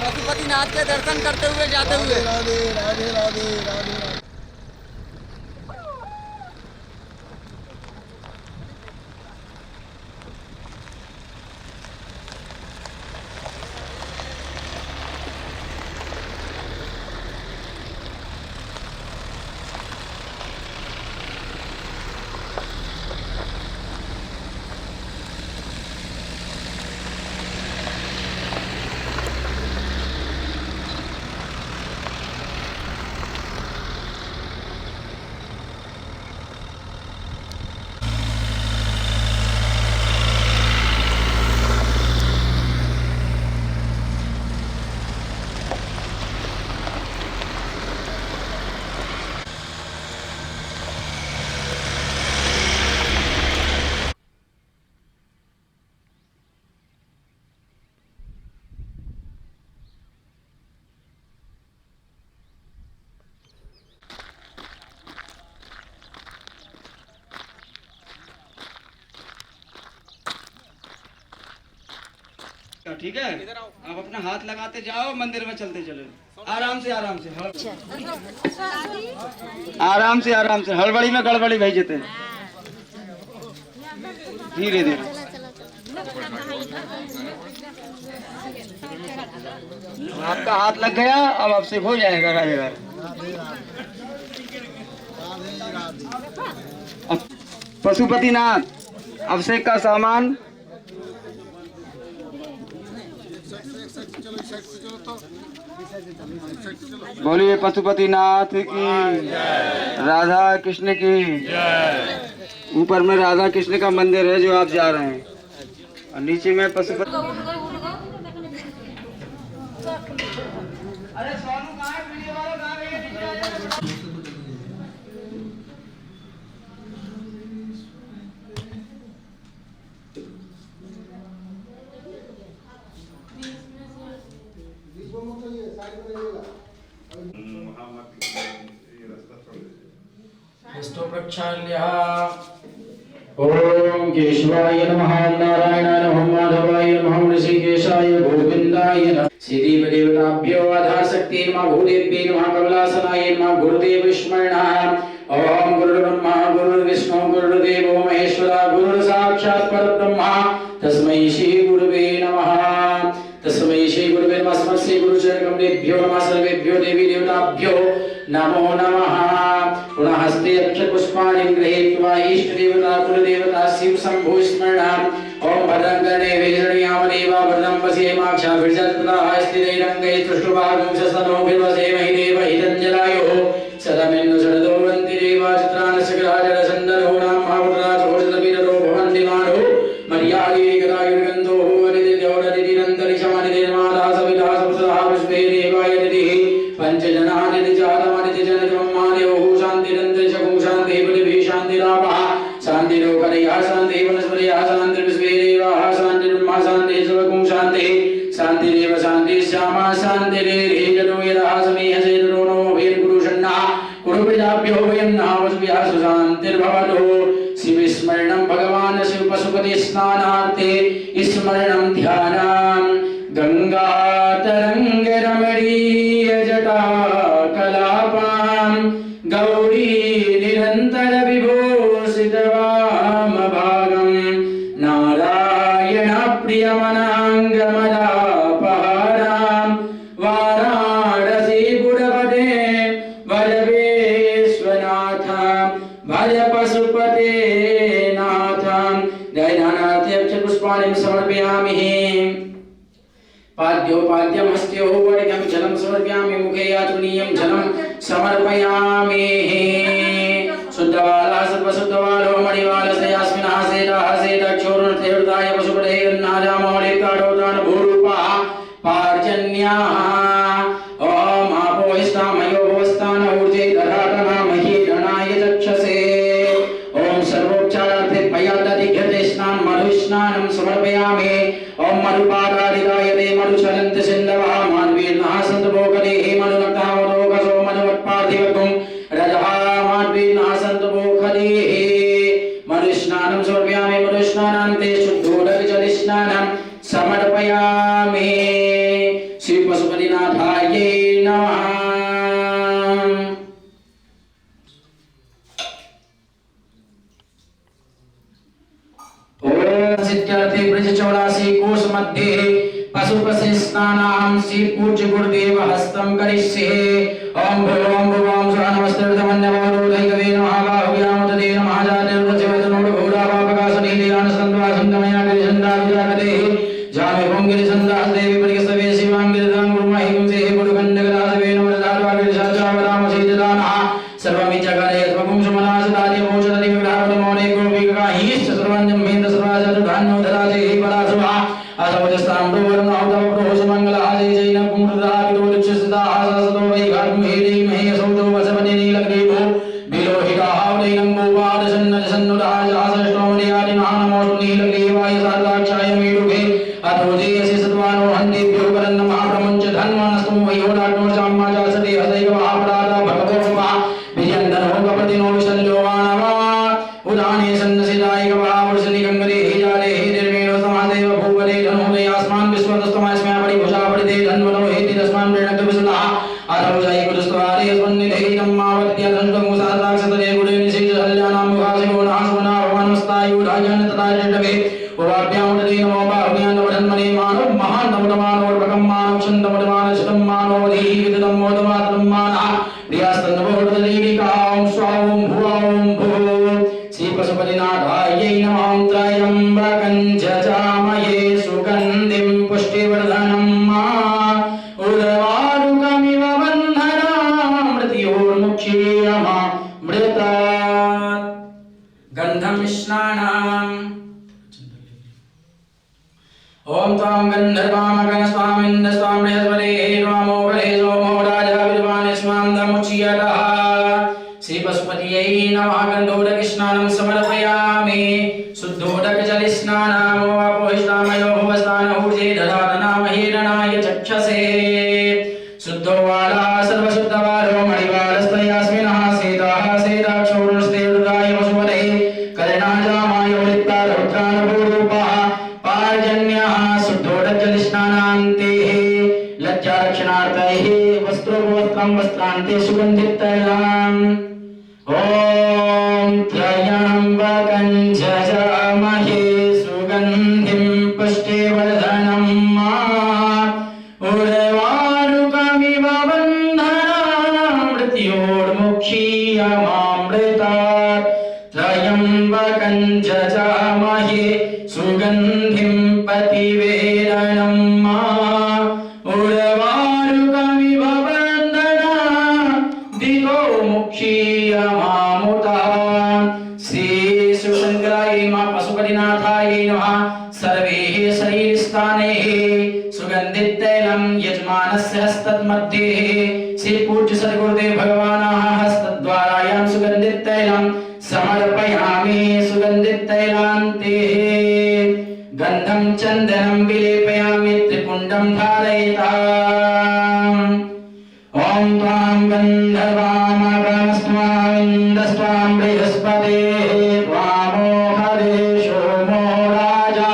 पशुपतिनाथ के दर्शन करते हुए जाते हुए। राधे राधे राधे राधे। ठीक है, आप अपना हाथ लगाते जाओ, मंदिर में चलते चले, आराम से आराम से, आराम से, हड़बड़ी में गड़बड़ी भेज देते, धीरे धीरे। आपका हाथ लग गया, अब आपसे हो जाएगा राधे। पशुपतिनाथ अभिषेक का सामान, बोलिए पशुपतिनाथ की, राधा कृष्ण की। ऊपर में राधा कृष्ण का मंदिर है जो आप जा रहे हैं, और नीचे में पशुपति। अरे सोनू कहाँ है? वीडियो वालों कहाँ है? ओम केशवाय नमः, नारायणाय नमः, माधवाय नमः, ऋषिकेशाय गोविंदाय नमः। सिद्धि देवताभ्यो आधार शक्ति नमः, भूदेव्यै नमः, कमलासनाय नमः, गुरुदेव स्मरणः। ओम गुरुर्ब्रह्मा गुरुर्विष्णु गुरुर्देवो महेश्वरा, गुरुर् साक्षात् परब्रह्म, तस्मै श्री गुरुवे नमः। तस्मै श्री गुरुवे नमः। स्मृति गुरुचरणकमलेभ्यो नमः, सर्वेभ्यो देवी देवताभ्यो नमो नमः। पुनः हस्ते अक्षपुष्पाणि गृहीत्वा इष्ट देवता कुलदेवता शिव शंभु स्मरणम्। ओम भद्रं कर्णेभिः शृणुयामदेवा, भद्रं पश्येमाक्षाभिर्जत्प्राः स्थिरैरङ्गैः तुष्टुवागुंसस्तनोभिर्वसेमहि देवहितञ्जलायुः। सदमिन्नु शरदोवन्ति देवाचित्रानशकराजलसन्दनो नाम महापुत्राचोषदपितरो भवन्ति मानो मर्यादेकदायुर्गन्धो हरिदिद्यौरदिदिरन्तरिक्षमनिर्माता सविता सपुत्रः पुष्पे देवाय दिदिः पंचजनानिधिजातमनिधिजनकम्मादेवः शान्तिरन्तरिक्षगुं शान्तिः पृथिवी शान्तिरापः शान्तिरोकरयः शान्तिः वनस्पतयः शान्तिर्विश्वे देवाः शान्तिर्ब्रह्मा शान्तिः सर्वगुं शान्तिः शान्तिरेव शान्तिः श्यामा शान्तिरेरिजनो यदः समीहसे ततो नो भीर्गुरुषण्णः कुरु प्रजाभ्यो वयं नः वसुभ्यः सुशान्तिर्भवतु। शिवस्मरणं भगवान् शिव पशुपति स्नानार्थे स्मरणं ध्यानं गंगातरङ्गरमणीय जटा कलापां गौरी निरन्तर विभूषितवामभागं नारायण प्रियमनाङ्गमदापहारां वाराणसीपुरपदे भज विश्वनाथं भज पशुपते नाथं। दैनानाथे अक्षपुष्पाणि समर्पयामि। पाद्योपाद्यं हस्त्योः वडिगं जलं समर्पयामि, मुखे यातुनीयं जलं समर्पयामि। शुद्धबालः सर्वशुद्धबालो मणिबालस्यास्मिन् हासेतः हासेतक्षोरुणथेवताय पशुपते गन्नाजामौलिकाडोदानभूरूपः पार्जन्याः। ॐ आपोहिष्ठामयो भवस्तान ऊर्जे दधातन मही गणाय चक्षसे। ॐ सर्वोपचारार्थे पयादधिघ्यते स्नान मधुस्नानं समर्पयामि। ॐ मधुपादादिदाय दे मधुचलन्त सिन्धवः मानवीर्नः सन्तभोगदेः मधुनक्तः मधोकसो मधुवत्पार्थिवगुं रजः मानवीर्नः सन्तभोगदेः मधुस्नानं समर्पयामि। मधुस्नानान्ते शुद्धोदकजलस्नानं समर्पयामि। श्री पशुपतिनाथाय नमः। सिद्धार्थे ब्रज 84 कोश मध्ये पशुपति स्नानाहं श्री पूज्य गुरुदेव हस्तं करिष्ये। ओम भगवान भगवान सुरानवस्त्रधमन्यवरोधैकवे नमः बाहुव्यामुदते नमः जातेर्वचवेतनोडघोराभाप्रकाशनीलेयानसन्द्वासन्दमया गिरिसन्दाविरागते जामे भुङ्गिरिसन्दासदेवी परिकसवे शिवाङ्गिरिदां गुरुमहि गुंसे गुरुगण्डकदासवे नमस्ताद्वागिरिशाचावरामसीददानः सर्वमिच्छगरे स्वगुं सुमनासदार्य मोचदति विग्रहवदमोने गोपिकाहीश्च सर्वञ्जं भेन्द्र सर्वाचतुर्धान्यो ददाति हि परासुभा असवजस्तां प्रवर्णौ प्रोषमङ्गलः जय जय न पुंसदापितोदिक्षसिताः ससतो वै घाटमुहेदे महे असौतो वसवने नीलग्रीवो विलोहिताः उदैनङ्गोपादसन्नजसन्नुदाः सहस्रमणियादिनः नमोऽस्तु नीलग्रीवाय सार्गाक्षाय मेरुगे अतो जयसि सत्वानो हन्तेभ्यो करन्नमः प्रमुञ्च धन्वानस्तु वयोनाट्नोर्चाम्माचासते हदैवः परादा भगवोपः विजयन्दनो कपतिनो विशल्यो वानवा उदाने सन्नसिदाय गवाः वृषनि गङ्गरे हे जाले हे निर्मेणो समादेव भूवरे धनुदयास्मान् विश्वतस्तमास्म्या बड़ी भुजा बड़ी दे धन्वनो हेति दस्मान प्रेणक विसुना आधो जाई कुदस्तवारे स्मन्निधे नम्मावत्य धन्वो सात्राक्षतरे गुणे निशीज हल्यानाम मुखासिको नासुना भगवानस्तायु राजन तथा जटवे उवाभ्याम उदे नमो बाहुज्ञान वधन्मने मानव महान नमोदमानो भगम मानव छन्दमोदमान शितम मानो धी विदतम मोदमात्रम माना प्रियास्तन्नवोदलीकां स्वां भुवां भुव श्री पशुपतिनाथायै नमः त्रयम्बकं जजामहे सुगन्धिं पुष्टिवर्धनं उर्वारुकमिव बन्धनामृत्योर्मुक्षीयमामृतात् गन्धं स्नानाम् ओम त्वां गन्धर्वामगण स्वामिन्द स्वां बृहस्पते रामो गणे सोमो राजा विद्वान् स्वां दमुच्यतः श्री पशुपतये नमः गन्धोदक स्नानं समर्पयामि शुद्धोदक जल स्नानामो अपोहिष्टामयो भुवस्तान ऊर्जे दधातनामहे रणाय चक्षसे शुद्धो वाला सर्वशुद्धवारो मणिवालस्तयास्मिनः सेताः सेताक्षोरुस्ते रुद्राय पशुपते कल्याणाजामाय वलिता रौद्रानुभूरूपः पार्जन्यः शुद्धोदकजलस्नानान्ते लज्जारक्षणार्थैः वस्त्रोपवस्त्रं वस्त्रान्ते सुगन्धितैलम् ॐ त्र्यम्बकं जजामहे सुगन्धिं पुष्टिवर्धनं उर्वारुकमिव बन्धनामृत्योर्मुक्षीयमामृतात् त्र्यम्बकं जजामहे सुगन्धिं पतिवेदनं उर्वारुकमिव बन्धनादितो मुक्षीयमामुतात् श्री शिवशङ्कराय नमः पशुपतिनाथाय नमः सर्वे शरीरस्थाने सुगन्धितैलं यजमानस्य हस्तमध्ये श्री पूज्य सद्गुरुदेव भगवानः हस्तद्वारायां सुगन्धितैलं समर्पयामि सुगन्धितैलान्ते गन्धं चन्दनं विलेपयामि त्रिपुण्डं धारयिताम् ॐ त्वां गन्धर्वामगणस्त्वामिन्द्रस्त्वां बृहस्पते त्वामो हरे सोमो राजा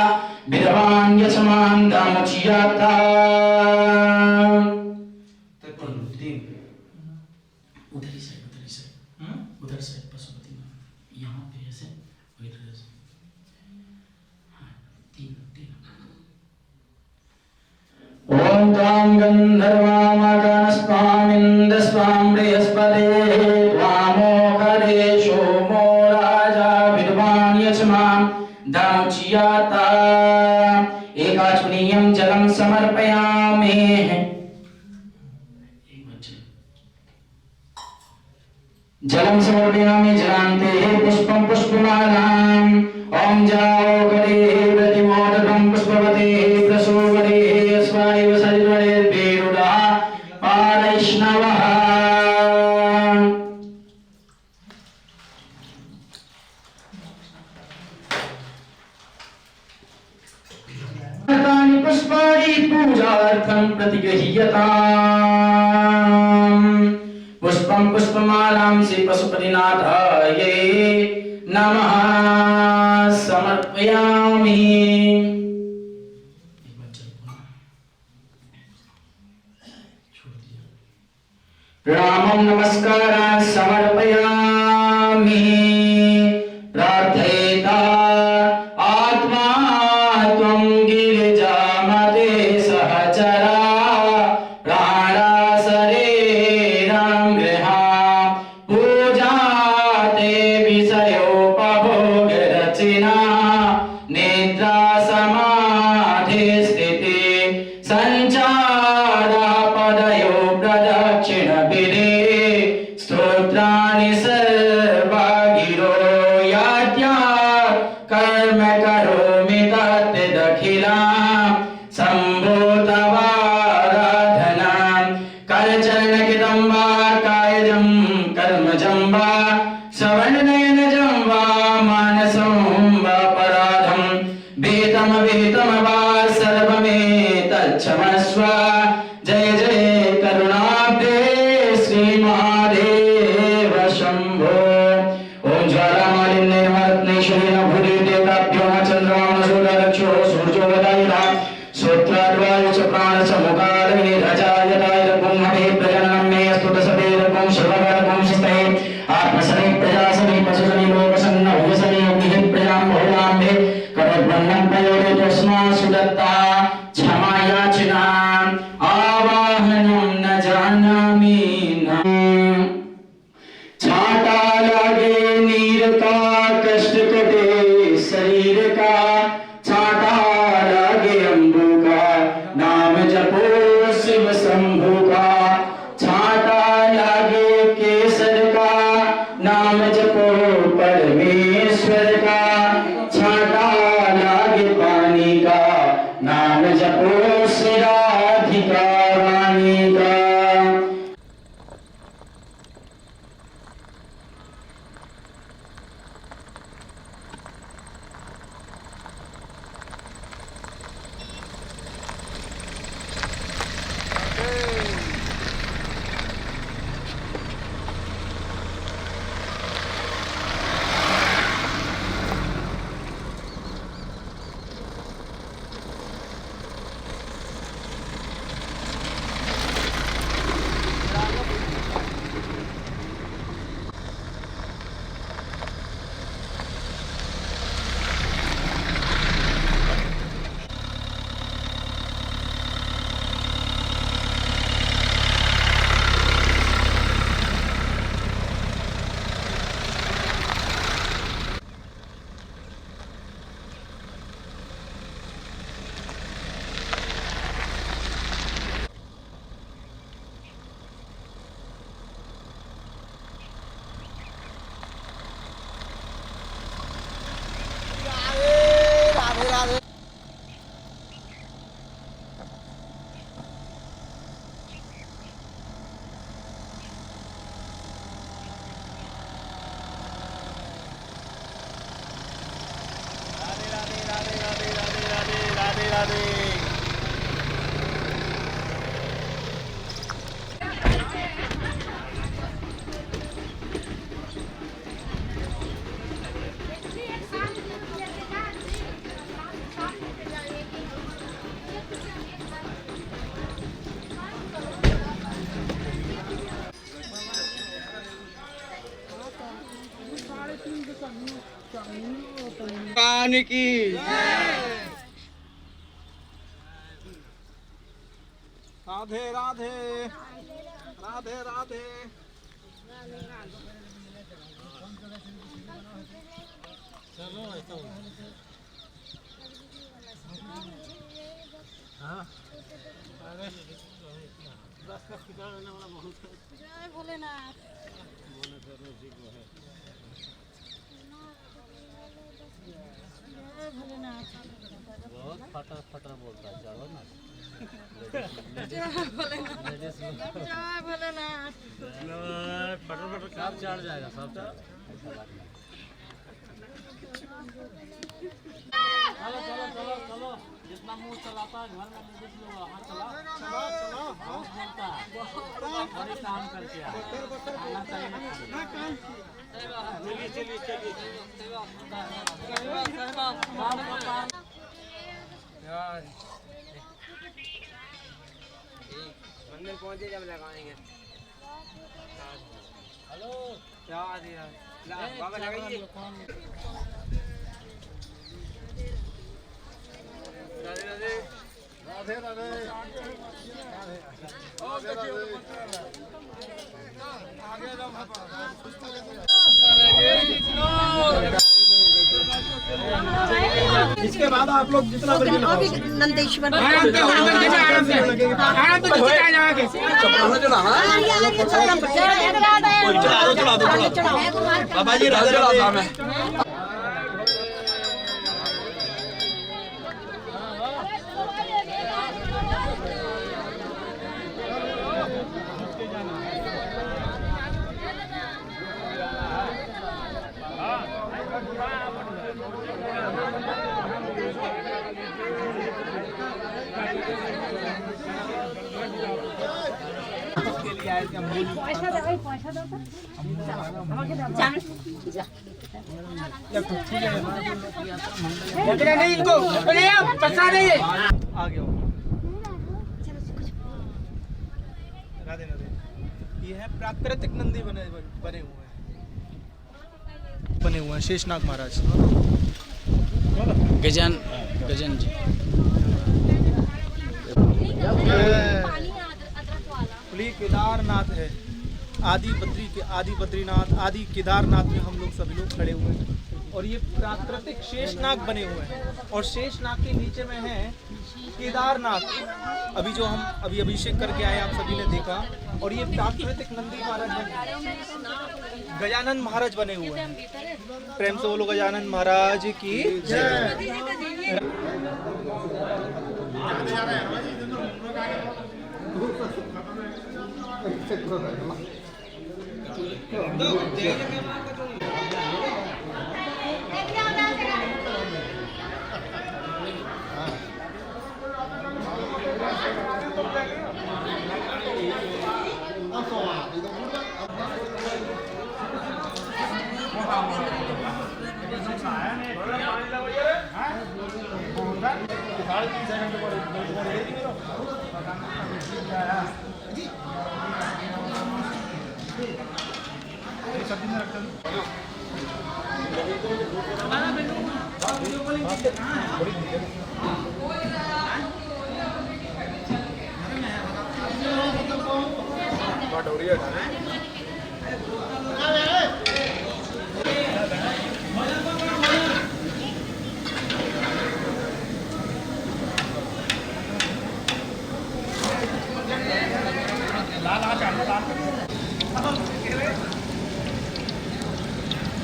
विद्वान् यजमान् दमुच्यतः उधर से पशुपति यहाँ पे ऐसे इधर से हाँ तीन ओम त्वां गन्धर्वामगणस्त्वामिन्द्रस्त्वां बृहस्पते त्वामो हरे सोमो राजा विद्वान् यजमान् दमुच्यतः एकाचुनीयं जलं समर्पयामि जलं समर्पयामि जलान्ते पुष्पं पुष्पमालाम् ॐ जाओ गरे प्रतिमोदकं पुष्पवते प्रसूवरे स्वायव सरिवरे वेरुडः पारैष्णवः तानि पुष्पाणि पूजार्थं प्रतिगृह्यताम् पुष्पं पुष्पमालां श्री पशुपतिनाथाय नमः समर्पयामि प्रणामं नमस्कारान् समर्पयामि प्रार्थयेता आत्मा त्वं गिरिजामते सहचरा प्राणा शरीरं गृहा पूजा ते विषयोपभोगरचना निद्रा समाधि स्थिति संचारा पदयो प्रदक्षिणभिरे स्तोत्राणि सर्वा गिरो याद्या कर्म करोमि तद्दखिला सम्भूतवाराधना करचरणकितं वा कायजं कर्मजं वा श्रवणनयनजं वा मानसं वा पराधं वेदं वा सर्वमेतच्छमस्व जय जय करुणाब्धे श्रीमहादेव शम्भो ॐ ज्वालामालिन्यैर्मरत्नैश्वर्येण भूदेवताभ्यो चन्द्रमां सूर्यरक्षो सूर्योदयः श्रोत्राद्वा का क्षमा याचना आवाहनम न जानामि नाम छाटा लागे नीर का कष्ट कटे शरीर का छाटा लागे अम्बु का नाम जपो शिव शंभु का छाटा लागे केसर का नाम जपो परमेश्वर का छाटा लागे पानी का नाम जपो शिराधिका वाणी का। पानी की राधे राधे राधे राधे। जय भोलेनाथ। जय भोलेनाथ। बहुत फटा फटा बोलता है, चलो ना। जय भोलेनाथ। जय भोलेनाथ। फटर फटर सब चढ़ जाएगा, सब चलो चलो चलो चलो, जितना मुंह चलाता है घर में मुझे लोग हाथ चला चलो चलो बहुत बोलता है, बड़ी काम करके आना चाहिए। चलिए चलिए चलिए मंदिर पहुंचे जब लगाएंगे। हेलो बाबा लगाइए। राधे राधे राधे इसके बाद आप लोग जितना नंदेश्वर बाबा जी राधे राधे। ये है प्राकृतिक नंदी बने हुए हैं शेषनाग महाराज। गजन जी केदारनाथ है, आदि बद्रीनाथ, आदि केदारनाथ में हम लोग सभी लोग खड़े हुए हैं। और ये प्राकृतिक शेषनाग बने हुए हैं और शेषनाग के नीचे में है केदारनाथ। अभी जो हम अभी अभिषेक करके आए आप सभी ने देखा। और ये प्राकृतिक नंदी महाराज बने, गजानन महाराज बने हुए हैं। प्रेम से बोलो गजानन महाराज की जय।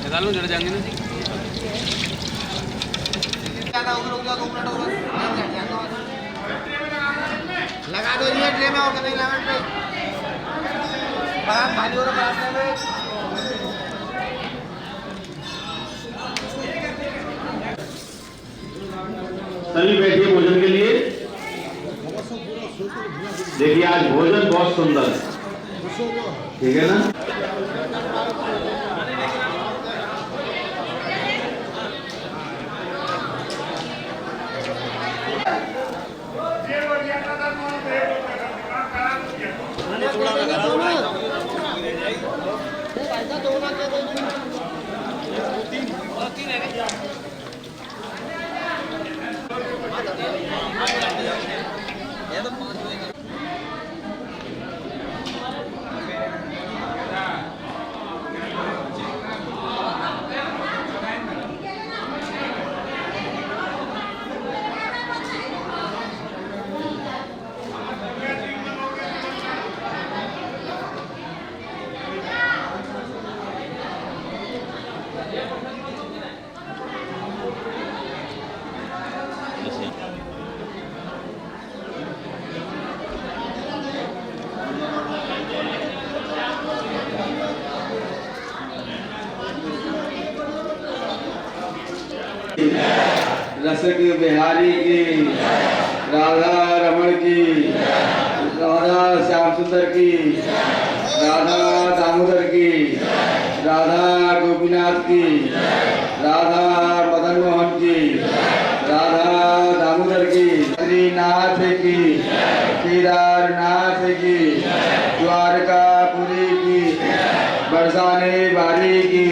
निकालो जड़ जाएंगे ना जी। लगा दो ये ट्रे में और नहीं लगा ट्रे बाहर खाली हो रहा है। सभी बैठिए भोजन के लिए। देखिए आज भोजन बहुत सुंदर है, ठीक है ना। रसिक बिहारी की, राधा रमण की, राधा श्याम सुंदर की, राधा दामोदर की, राधा गोपीनाथ की, राधा मदन मोहन की, राधा दामोदर की, श्रीनाथ की, केदारनाथ की, द्वारकापुरी की, बरसाने बारी की,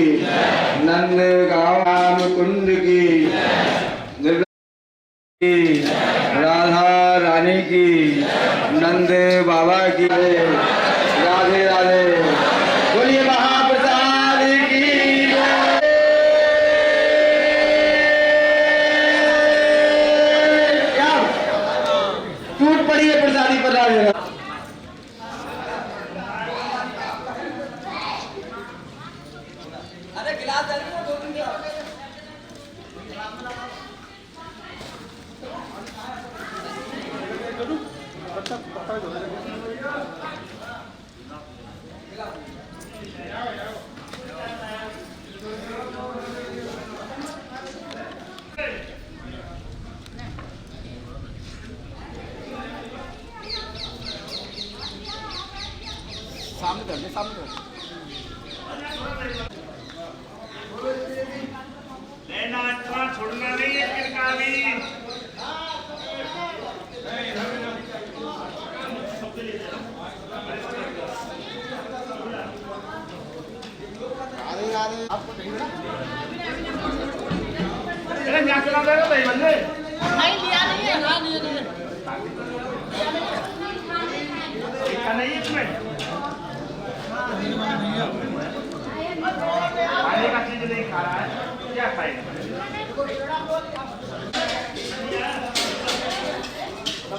नंदगांव कुंड की, राधा रानी की, नंद बाबा की, राधे राधे। बोलिए महाप्रसाद की क्या टूट पड़ी है प्रसादी पर राधे। अरे गिलास सामने कर सामने कर छोड़ना नहीं है किरका भी। नहीं लिया नहीं है, नहीं है, नहीं है। नहीं है इसमें।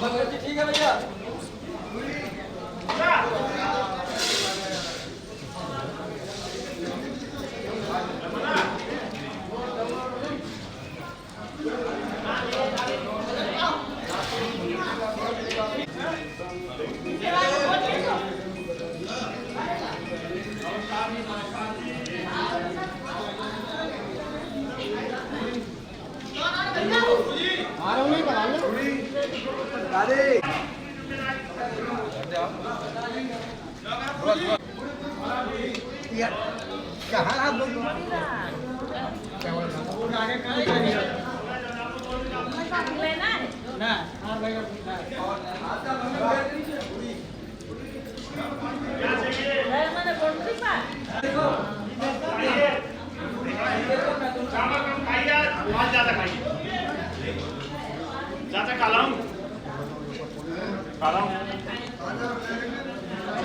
ठीक है भैया।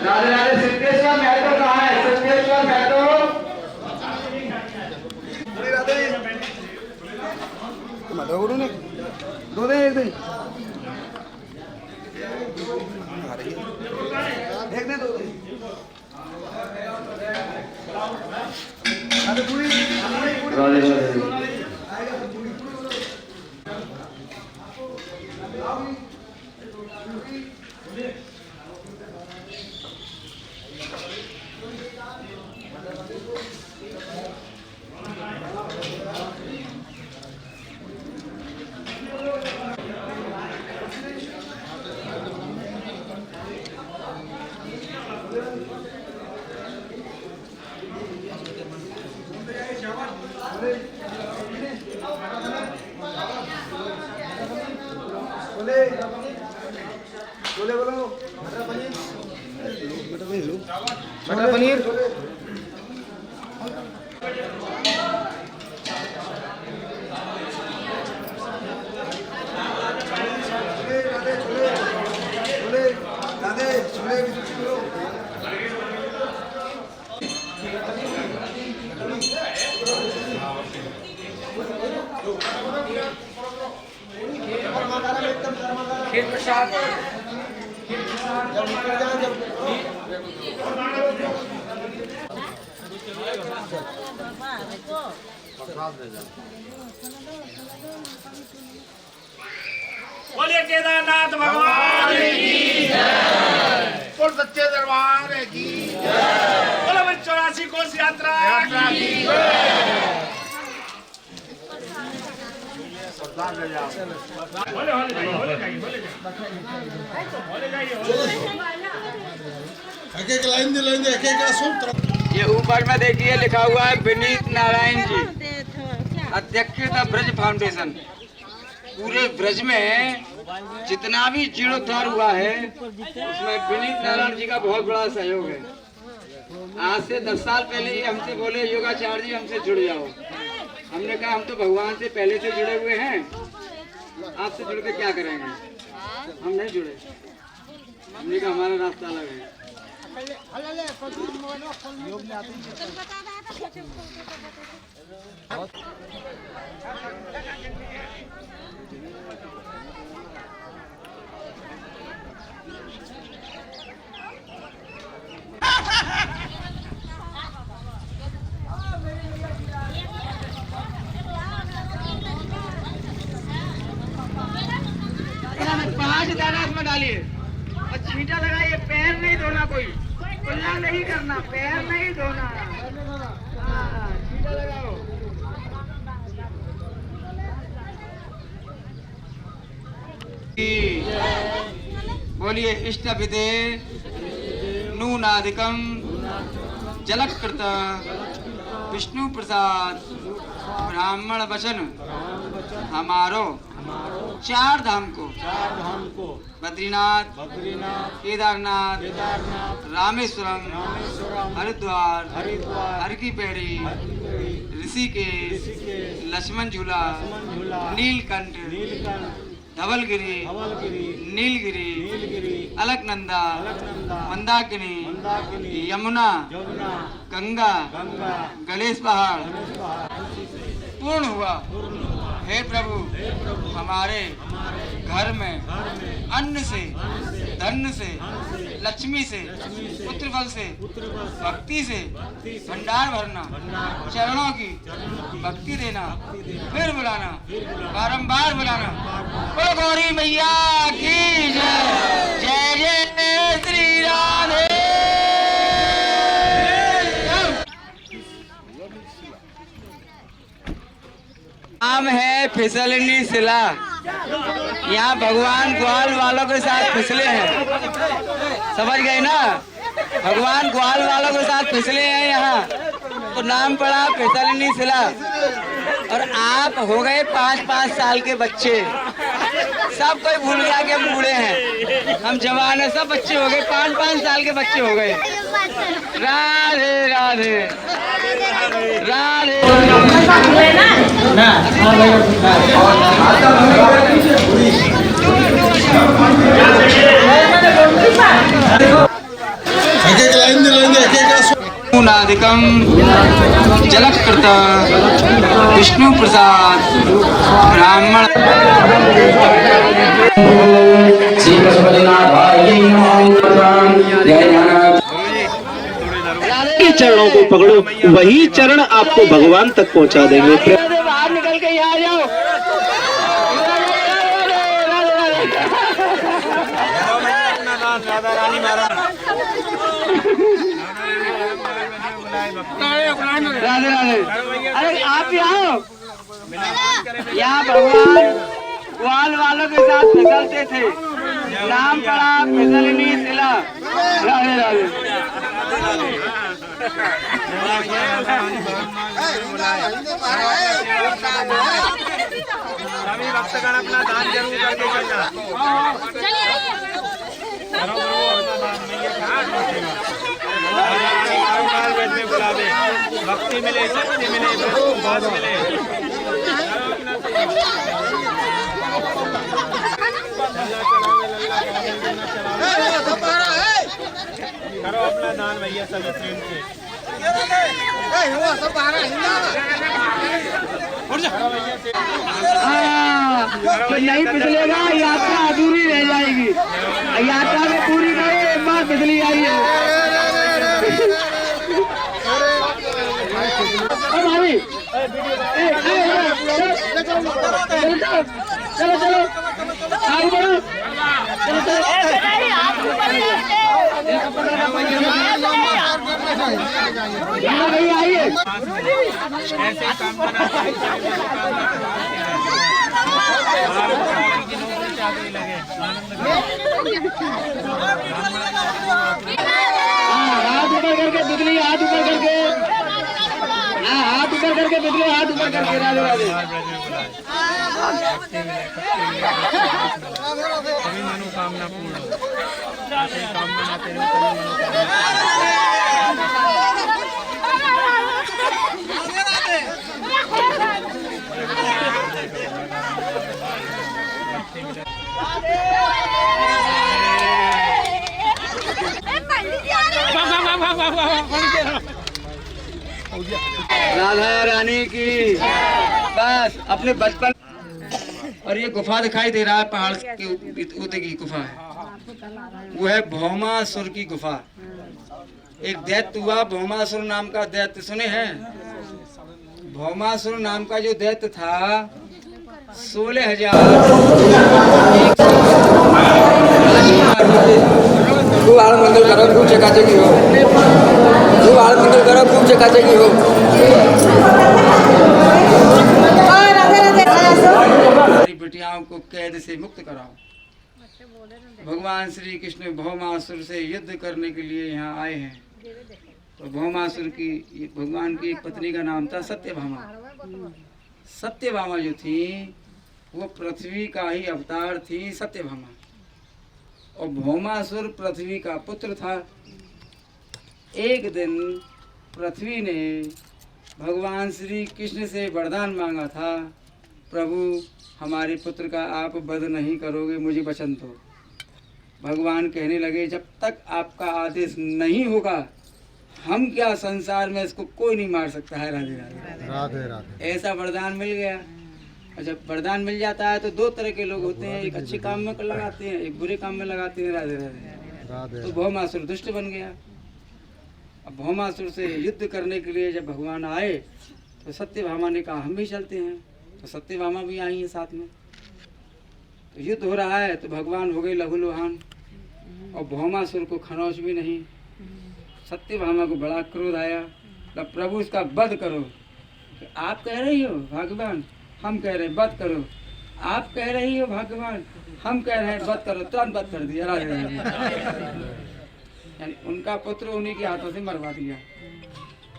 राधे राधे। सिद्धेश्वर महतो कहाँ है? सिद्धेश्वर महतो। गुरु ने दो दिन एक दिन एक दिन दो दिन राधे राधे। मटर पनीर खीर प्रसाद बोलिए केदारनाथ भगवान की जय। बोल सच्चे दरबार की जय। बोलो 84 कोस यात्रा की ये ऊपर में देखिए लिखा हुआ है विनीत नारायण जी, अध्यक्षता ब्रज फाउंडेशन। पूरे ब्रज में जितना भी जीर्णोद्धार हुआ है उसमें विनीत नारायण जी का बहुत बड़ा सहयोग है। आज से 10 साल पहले ही हमसे बोले योगाचार्य जी हमसे जुड़ जाओ। हमने कहा हम तो भगवान से पहले से जुड़े हुए हैं, आपसे जुड़ के क्या करेंगे, हम नहीं जुड़े। हमने कहा हमारा रास्ता अलग है। पाँच दाना इसमें डालिए और छींटा लगाइए। पैर नहीं धोना, कोई कुल्ला नहीं करना, पैर नहीं धोना। छींटा लगाओ। बोलिए इष्ट विदे नूनादिकम जलकृत विष्णु प्रसाद ब्राह्मण वचन हमारो 4 धाम को बद्रीनाथ, केदारनाथ, रामेश्वरम, हरिद्वार, हर की पेड़ी, ऋषिकेश, लक्ष्मण झूला, नीलकंठ, धवलगिरी, नीलगिरी, अलकनंदा, मंदाकिनी, यमुना, गंगा, गणेश पहाड़ पूर्ण हुआ। हे प्रभु, हमारे घर में अन्न से, धन से, लक्ष्मी से, पुत्र बल से, भक्ति से भंडार भरना, चरणों की भक्ति देना, फिर बुलाना, बारंबार बुलाना। ओ गौरी मैया की जय, जय जय श्री राधे। नाम है फिसलनी शिला। यहाँ भगवान ग्वाल वालों के साथ फिसले हैं, समझ गए ना? भगवान ग्वाल वालों के साथ फिसले हैं यहाँ, तो नाम पड़ा फिसलनी शिला। और आप हो गए 5-5 साल के बच्चे, सब कोई भूल गया कि हम बूढ़े हैं, हम जवान हैं, सब बच्चे हो गए, 5-5 साल के बच्चे हो गए। राधे राधे राधे। नादिकम जलकृत विष्णु प्रसाद ब्राह्मण। के चरणों को पकड़ो, वही चरण आपको भगवान तक पहुंचा देंगे। बाहर निकल के यहाँ आ जाओ। राधे राधे। अरे आप ही आओ, यहाँ भगवान ग्वाल वालों के साथ फिसलते थे, नाम पड़ा फिसलनी शिला। राधे राधे। सभी भक्तगण अपना दान जरूर करके भक्ति मिले, शक्ति मिले, बहुत मिले। करो अपना दान भैया सभी प्रेम से। तो नहीं पिछलेगा, यात्रा अधूरी रह जाएगी। यात्रा में पूरी नहीं, एक बार पिछली आई है। भाभी चलो चलो आगे बढ़ो, चलो चलो भैया आइए। ऐसे काम करना हाथ ऊपर करके बिजली, हाथ ऊपर करके, हाथ ऊपर करके बिजली, हाथ ऊपर करके। राधे राधे। सभी मनोकामना पूर्ण हो। कामना तेरे मनोकामना। राधा रानी की। बस अपने बचपन। और ये गुफा दिखाई दे रहा है, पहाड़ के ऊपर की गुफा है, वो है भौमासुर की गुफा। एक दैत्य हुआ भौमासुर नाम का दैत्य, सुने हैं? भौमासुर नाम का जो दैत्य था 16,000 खूब आनंद मंगल करो, खूब चकाचकी हो, खूब आनंद मंगल करो, खूब चकाचकी हो। बेटियाओं को कैद से मुक्त कराओ। भगवान श्री कृष्ण भौमासुर से युद्ध करने के लिए यहाँ आए हैं। तो भौमासुर की, भगवान की एक पत्नी का नाम था सत्यभामा। सत्यभामा जो थी वो पृथ्वी का ही अवतार थी, सत्यभामा। और भौमासुर पृथ्वी का पुत्र था। एक दिन पृथ्वी ने भगवान श्री कृष्ण से वरदान मांगा था, प्रभु हमारे पुत्र का आप वध नहीं करोगे, मुझे वचन दो। भगवान कहने लगे, जब तक आपका आदेश नहीं होगा हम क्या, संसार में इसको कोई नहीं मार सकता है। राधे राधे। राधे राधे। ऐसा वरदान मिल गया। और जब वरदान मिल जाता है तो दो तरह के लोग होते हैं, एक अच्छे काम में लगाते हैं, एक बुरे काम में लगाते हैं। राधे राधे। तो भौमासुर दुष्ट बन गया। अब भौमासुर से युद्ध करने के लिए जब भगवान आए तो सत्यभामा ने कहा हम भी चलते हैं। तो सत्यभामा भी आई है साथ में। तो युद्ध हो रहा है तो भगवान हो गए लहूलुहान और भौमासुर को खनौश भी नहीं। सत्यभामा को बड़ा क्रोध आया, तब प्रभु इसका वध करो। तो आप कह रही हो भगवान, हम कह रहे हैं वध करो। आप कह रही हो भगवान, हम कह रहे हैं वध करो। तुरंत वध कर दिया। राधे राधे। यानी उनका पुत्र उन्हीं के हाथों से मरवा दिया।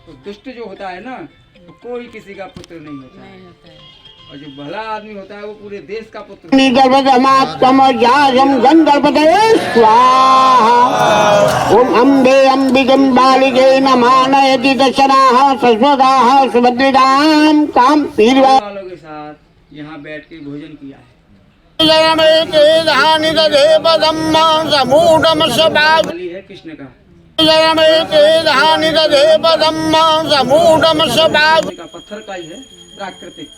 तो दुष्ट जो होता है ना, तो कोई किसी का पुत्र नहीं होता है, और जो भला आदमी होता है वो पूरे देश का पुत्र। ओम अम्बे अंबिकं बालिके नमः नयति दशरथः सस्वदाः सुभद्राम काम पीर वालों के साथ यहाँ बैठ के भोजन किया है। बलि है कृष्ण का। पत्थर का ही है, प्राकृतिक।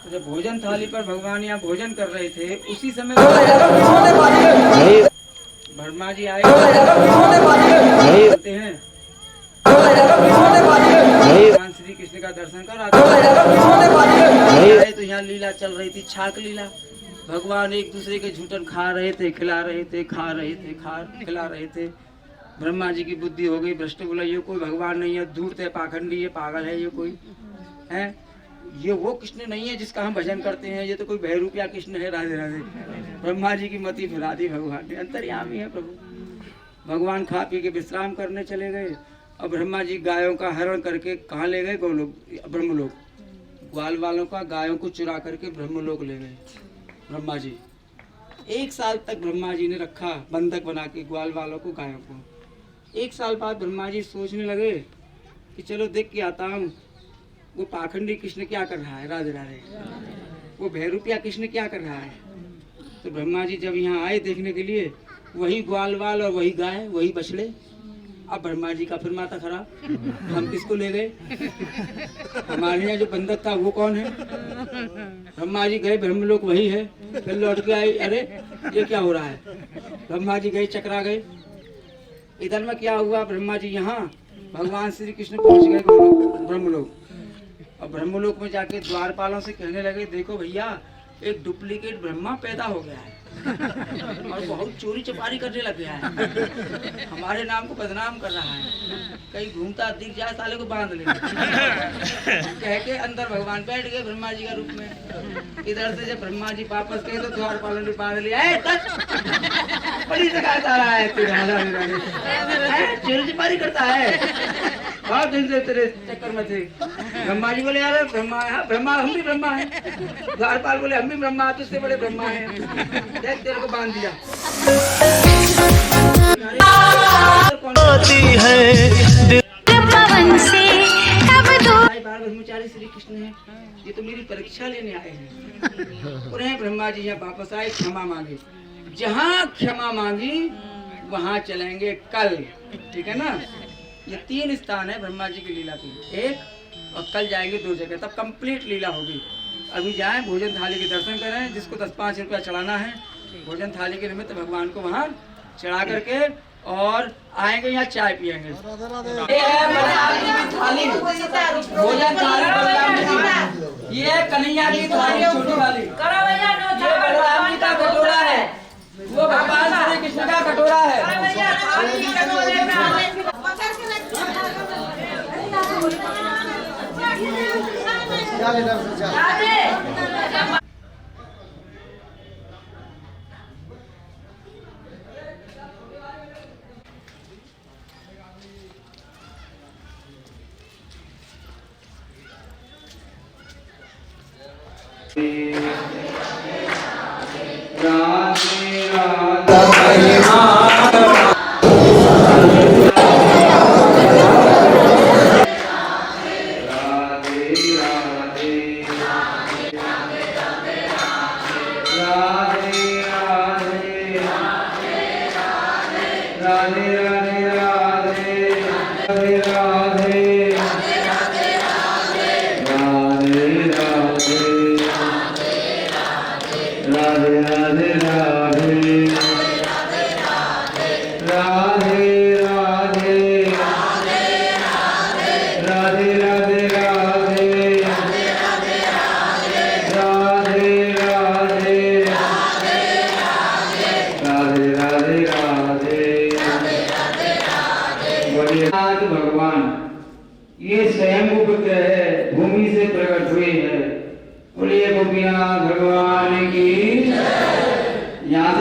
तो जब भोजन थाली पर भगवान यहाँ भोजन कर रहे थे उसी समय ब्रह्मा जी आए बोलते हैं भगवान श्री कृष्ण का दर्शन कर आए। तो यहाँ लीला चल रही थी, छाक लीला। भगवान एक दूसरे के झूठन खा रहे थे, खिला रहे थे, खा रहे थे, खिला रहे थे। ब्रह्मा जी की बुद्धि हो गई भ्रष्ट, बोला ये कोई भगवान नहीं है, धूर्त है, पाखंडी है, पागल है, ये कोई है, ये वो कृष्ण नहीं है जिसका हम भजन करते हैं, ये तो कोई बहरूपिया कृष्ण है। राधे राधे। ब्रह्मा जी की मति फिरा दी भगवान ने। अंतर्यामी है प्रभु। भगवान खा पी के विश्राम करने चले गए और ब्रह्मा जी गायों का हरण करके कहाँ ले गए? गोलोक, ब्रह्मलोक। ग्वाल वालों का गायों को चुरा करके ब्रह्मलोक ले गए ब्रह्मा जी। 1 साल तक ब्रह्मा जी ने रखा बंधक बना के ग्वाल वालों को, गायों को। 1 साल बाद ब्रह्मा जी सोचने लगे कि चलो देख के आता हूँ वो पाखंडी कृष्ण क्या कर रहा है। राधे राधे। वो भैरूपिया कृष्ण क्या कर रहा है। तो ब्रह्मा जी जब यहाँ आए देखने के लिए, वही ग्वाल वाल और वही गाय, वही बछड़े। अब ब्रह्मा जी का फिर माथा खराब, हम किसको ले गए? हमारे यहाँ जो बंधक था वो कौन है? ब्रह्मा जी गए ब्रह्मलोक, वही है। फिर लौट के आए, अरे ये क्या हो रहा है? ब्रह्मा जी गए, चकरा गए। इधर में क्या हुआ? ब्रह्मा जी यहाँ भगवान श्री कृष्ण पहुँच गए ब्रह्मलोक। और ब्रह्मलोक में जाके द्वारपालों से कहने लगे, देखो भैया एक डुप्लीकेट ब्रह्मा पैदा हो गया है और बहुत चोरी चपारी करने लग गया है, हमारे नाम को बदनाम कर रहा है, कहीं घूमता दिख जाए साले को बांध ले। कह के अंदर भगवान बैठ गए ब्रह्मा जी का रूप में। इधर से जब ब्रह्मा जी वापस गए तो द्वारपालों ने बांध लिया, बड़ी जगह जा रहा है चोरी चपारी करता है, बहुत दिन से तेरे चक्कर में थे। ब्रह्मा जी बोले यार ब्रह्मा हम भी ब्रह्मा है। द्वारपाल बोले हम भी ब्रह्मा, तुझसे बड़े ब्रह्मा है, देख तेरे को बांध दिया। ब्रह्मचारी श्री कृष्ण है, ये तो मेरी परीक्षा लेने आए हैं। उन्हें ब्रह्मा जी यहाँ वापस आए, क्षमा मांगे। जहाँ क्षमा मांगी वहाँ चलेंगे कल, ठीक है ना। ये 3 स्थान है ब्रह्मा जी की लीला की, एक, और कल जाएंगे 2 जगह, तब कंप्लीट लीला होगी। अभी जाएं भोजन थाली के दर्शन करें, जिसको 10-5 रुपया चढ़ाना है भोजन थाली के निमित्त भगवान को वहाँ चढ़ा करके और आएंगे यहाँ चाय पियेंगे। ये है थाली, भोजन थाली, ये कन्हैया की थाली छोटी वाली, ये बलराम जी का कटोरा है, वो भगवान श्री कृष्ण का कटोरा है। राधे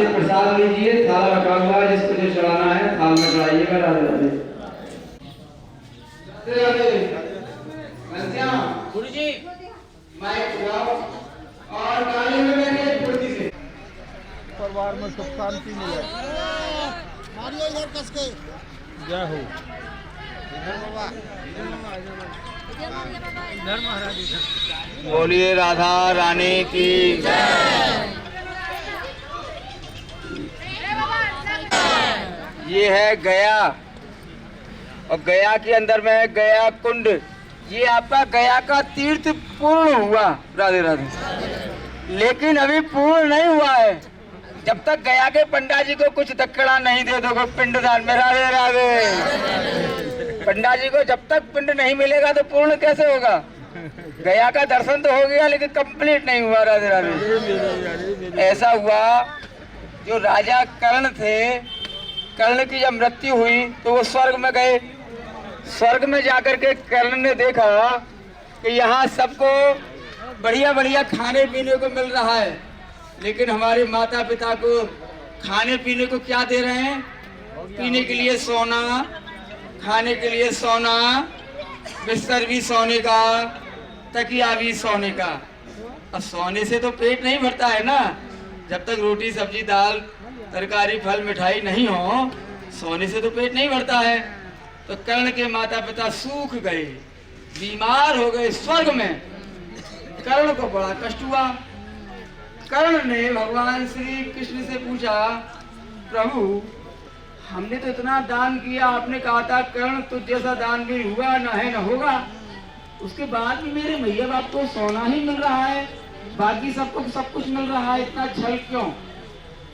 से प्रसाद लीजिए, थाला रखा हुआ है, जिसको जो चढ़ाना है थाल में चढ़ाइएगा। राधे राधे। गुरु जी और गाड़ी में बैठिए फुर्ती से। परिवार में सुख शांति मिले। जय हो। बोलिए राधा रानी की ये है गया, और गया के अंदर में है गया कुंड। ये आपका गया का तीर्थ पूर्ण हुआ। राधे राधे। लेकिन अभी पूर्ण नहीं हुआ है। जब तक गया के पंडा जी को कुछ दक्षिणा नहीं दे दोगे पिंडदान में। राधे राधे। पंडा जी को जब तक पिंड नहीं मिलेगा तो पूर्ण कैसे होगा? गया का दर्शन तो हो गया लेकिन कंप्लीट नहीं हुआ। राधे राधे। ऐसा हुआ, जो राजा कर्ण थे, कर्ण की जब मृत्यु हुई तो वो स्वर्ग में गए। स्वर्ग में जाकर के कर्ण ने देखा कि यहाँ सबको बढ़िया बढ़िया खाने पीने को मिल रहा है, लेकिन हमारे माता पिता को खाने पीने को क्या दे रहे हैं? पीने के लिए सोना, खाने के लिए सोना, बिस्तर भी सोने का, तकिया भी सोने का। अब सोने से तो पेट नहीं भरता है ना। जब तक रोटी सब्जी दाल तरकारी फल मिठाई नहीं हो, सोने से तो पेट नहीं भरता है। तो कर्ण के माता पिता सूख गए, बीमार हो गए स्वर्ग में। कर्ण को बड़ा कष्ट हुआ। कर्ण ने भगवान श्री कृष्ण से पूछा, प्रभु हमने तो इतना दान किया, आपने कहा था कर्ण तुझ जैसा दान भी हुआ न है न होगा, उसके बाद भी मेरे मैया बाप को सोना ही मिल रहा है, बाकी सबको सब कुछ मिल रहा है, इतना छल क्यों?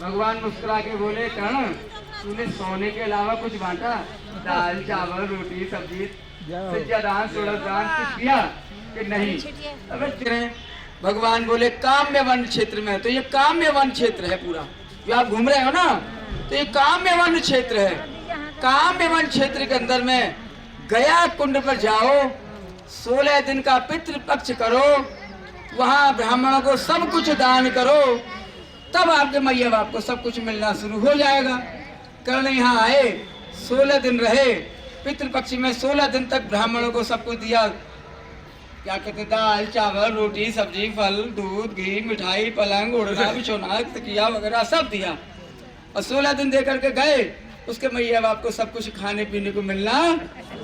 भगवान मुस्कुरा के बोले, कर्ण तूने सोने के अलावा कुछ बांटा? दाल चावल रोटी सब्जी दान दान कुछ किया कि नहीं? अगर भगवान बोले काम्य वन क्षेत्र में, तो ये काम्य वन क्षेत्र है पूरा जो आप घूम रहे हो ना, तो ये काम्य वन क्षेत्र है। काम्य वन क्षेत्र के अंदर में गया कुंड पर जाओ, 16 दिन का पितृपक्ष करो, वहाँ ब्राह्मणों को सब कुछ दान करो, तब आपके मैया बाप को सब कुछ मिलना शुरू हो जाएगा। कर्ण यहाँ आए, 16 दिन रहे, पितृपक्ष में 16 दिन तक ब्राह्मणों को सब कुछ दिया। क्या कहते, दाल चावल रोटी सब्जी फल दूध घी मिठाई पलंग ओढ़ना बिछौना तकिया वगैरह सब दिया, और 16 दिन दे करके गए। उसके मैया बाप को सब कुछ खाने पीने को मिलना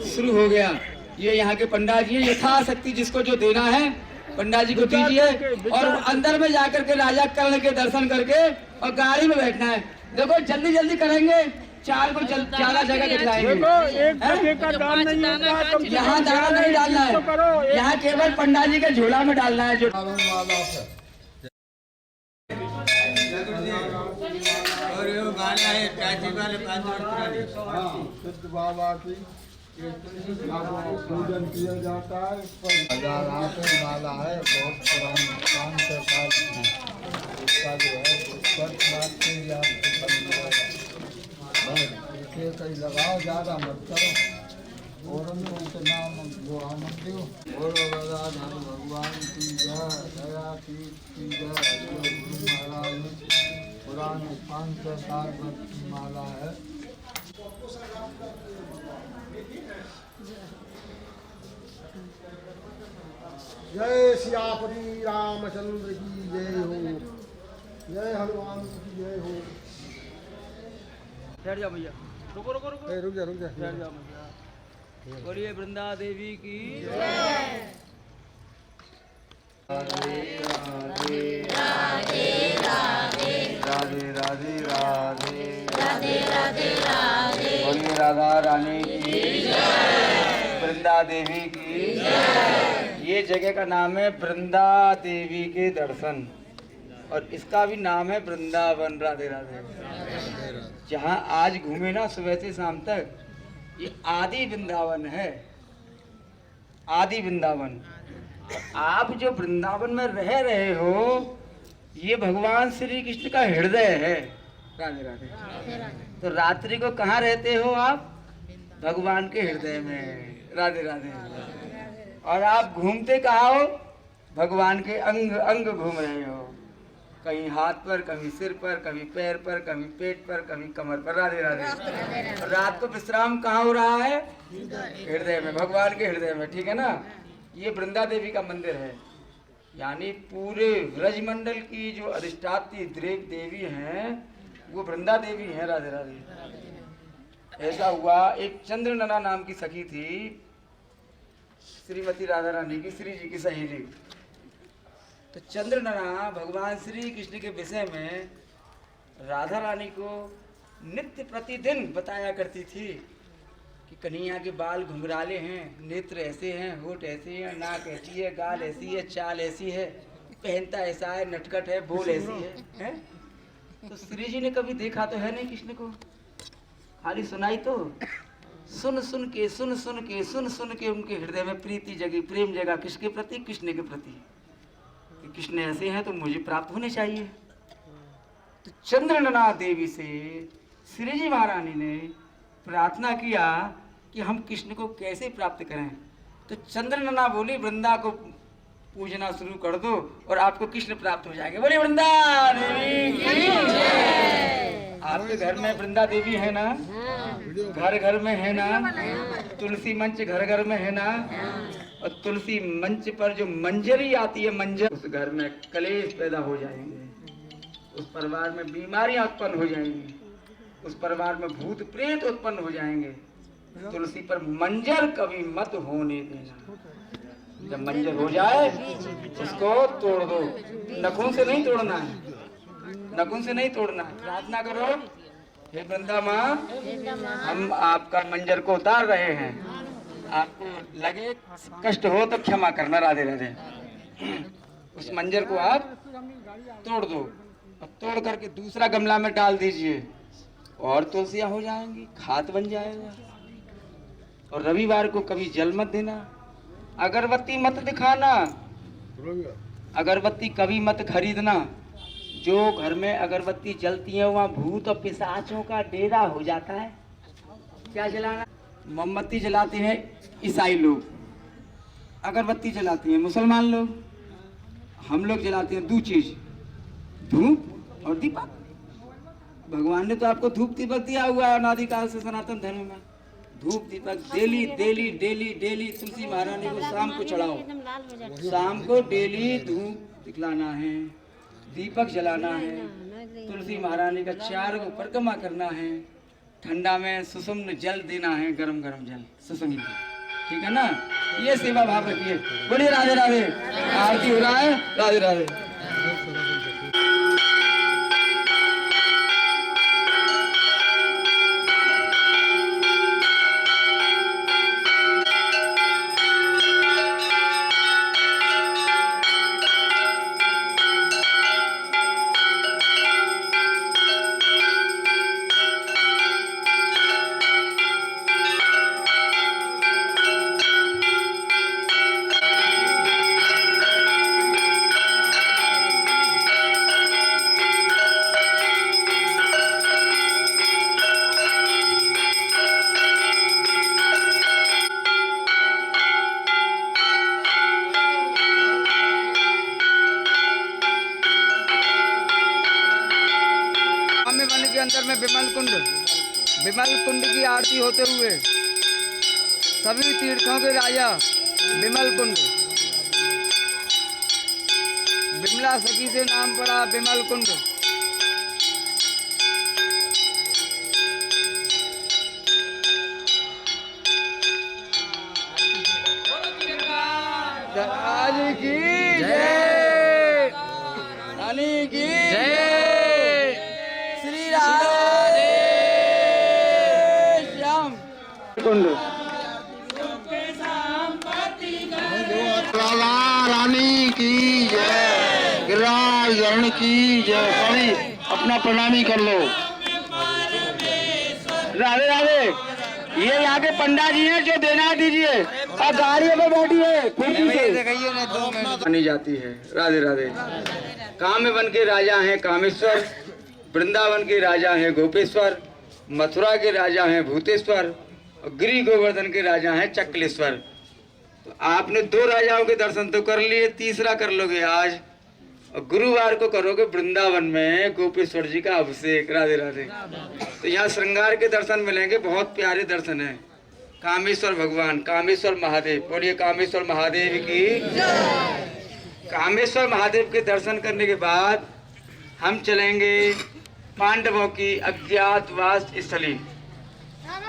शुरू हो गया। ये यहाँ के पंडा जी, यथाशक्ति जिसको जो देना है पंडा जी को दीजिए, और अंदर में जाकर के राजा कर्ण के दर्शन करके और गाड़ी में बैठना है। देखो जल्दी जल्दी करेंगे, चार को ज्यादा जगह दिखलाएंगे। यहाँ दाना नहीं डालना है, यहाँ केवल पंडा जी के झोला में डालना है। जो गाना है बाबा की पूजन किया जाता है। हजार माला है, बहुत पुरानी 500 साल इसका जो है कहीं लगाओ, ज़्यादा मत करो। और उनके नाम जो आनंद दो, बोलो राधा भगवान की जय, दया की जय। गुरु महाराज पुराने 500 साल की माला है। जय सियापति रामचंद्र की जय हो, जय हनुमान की जय हो। ठहर जाओ भैया, रुको रुको रुको, रुक जा ठहर जाओ भैया। बोलिए वृंदा देवी की राधे राधे राधे राधे राधे राधे राधे राधे। बोलिए राधा रानी की, वृंदा देवी की। ये जगह का नाम है वृंदा देवी के दर्शन, और इसका भी नाम है वृंदावन। राधे राधे। जहाँ आज घूमे ना सुबह से शाम तक, ये आदि वृंदावन है, आदि वृंदावन। आप जो वृंदावन में रह रहे हो, ये भगवान श्री कृष्ण का हृदय है। राधे राधे। तो रात्रि को कहाँ रहते हो आप? भगवान के हृदय में। राधे राधे। और आप घूमते कहाँ हो? भगवान के अंग अंग घूम रहे हो। कहीं हाथ पर, कभी सिर पर, कभी पैर पर, कभी पेट पर, कभी कमर पर। राधे राधे। और रात को विश्राम कहाँ हो रहा है? हृदय में, भगवान के हृदय में। ठीक है ना। ये वृंदा देवी का मंदिर है, यानी पूरे ब्रजमंडल की जो अधिष्ठात्री देवी हैं वो वृंदा देवी हैं। राधे राधे। ऐसा हुआ, एक चंद्रनना नाम की सखी थी, श्रीमती राधा रानी की, श्री जी की सहेली। तो चंद्रनना भगवान श्री कृष्ण के विषय में राधा रानी को नित्य प्रतिदिन बताया करती थी कि कन्हैया के बाल घुंघराले हैं, नेत्र ऐसे हैं, होठ ऐसे हैं, नाक ऐसी है, गाल ऐसी है, चाल ऐसी है, पहनता ऐसा है, नटखट है, बोल ऐसी है? तो श्री जी ने कभी देखा तो है नहीं कृष्ण को, खाली सुनाई तो। सुन सुन के उनके हृदय में प्रीति जगी, प्रेम जगा। किसके प्रति? कृष्ण के प्रति। कृष्ण ऐसे हैं तो मुझे प्राप्त होने चाहिए। तो चंद्रनना देवी से श्री जी महारानी ने प्रार्थना किया कि हम कृष्ण को कैसे प्राप्त करें। तो चंद्रनना बोली, वृंदा को पूजना शुरू कर दो और आपको कृष्ण प्राप्त हो जाएंगे। बोलिए वृंदा देवी की जय। आपके घर में वृंदा देवी है ना? घर घर में है ना? तुलसी मंच घर घर में है ना? और तुलसी मंच पर जो मंजरी आती है, मंजर, उस घर में कलेश पैदा हो जाएंगे, उस परिवार में बीमारियां उत्पन्न हो जाएंगी, उस परिवार में भूत प्रेत उत्पन्न हो जाएंगे। तुलसी पर मंजर कभी मत होने देना। जब मंजर हो जाए उसको तोड़ दो। नखून से नहीं तोड़ना है, नखून से नहीं तोड़ना है। प्रार्थना करो, हे वृंदा माँ, हम आपका मंजर को उतार रहे हैं, आपको लगे कष्ट हो तो क्षमा करना। राधे राधे। उस मंजर को आप तोड़ दो और तोड़ करके दूसरा गमला में डाल दीजिए और तुलसियां हो जाएंगी, खाद बन जाएगा। और रविवार को कभी जल मत देना, अगरबत्ती मत दिखाना, अगरबत्ती कभी मत खरीदना। जो घर में अगरबत्ती जलती है वहाँ भूत और पिशाचों का डेरा हो जाता है। क्या जलाना? मोमबत्ती जलाते हैं ईसाई लोग, अगरबत्ती जलाते हैं मुसलमान लोग, हम लोग जलाते हैं दो चीज, धूप और दीपक। भगवान ने तो आपको धूप दीपक दिया हुआ है अनादिकाल से सनातन धर्म में। धूप दीपक डेली डेली डेली डेली तुलसी महारानी को शाम को चढ़ाओ, शाम को डेली धूप दिखलाना है, दीपक जलाना है, तुलसी महारानी का 4 को परिक्रमा करना है, ठंडा में सुसुम्न जल देना है, गरम गरम जल सुसुम्न। ठीक है ना? ये सेवा भाव रखिए। बोलिए राधे राधे। आरती हो रहा है। राधे राधे। अंदर में विमल कुंड की आरती होते हुए सभी तीर्थों के राजा विमल कुंड, विमला सखी से नाम पड़ा विमल कुंड। रानी की जय, रानी की जय। राधा रानी की जय, गिरिराज की जय। सभी अपना प्रणामी कर लो। राधे राधे। ये यहाँ के पंडा जी हैं, जो देना है दीजिए। और गाड़ियों में बैठिए कुर्सी से मानी जाती है। राधे राधे। काम्य वन के राजा हैं कामेश्वर, वृंदावन के राजा हैं गोपेश्वर, मथुरा के राजा हैं भूतेश्वर और गिरि गोवर्धन के राजा हैं चक्लेश्वर। तो आपने 2 राजाओं के दर्शन तो कर लिए, तीसरा कर लोगे आज। और गुरुवार को करोगे वृंदावन में गोपेश्वर जी का अभिषेक। राधे राधे। तो यहाँ श्रृंगार के दर्शन मिलेंगे, बहुत प्यारे दर्शन है। कामेश्वर भगवान, कामेश्वर महादेव, बोलिए कामेश्वर महादेव की। कामेश्वर महादेव के दर्शन करने के बाद हम चलेंगे पांडवों की अज्ञातवास स्थली।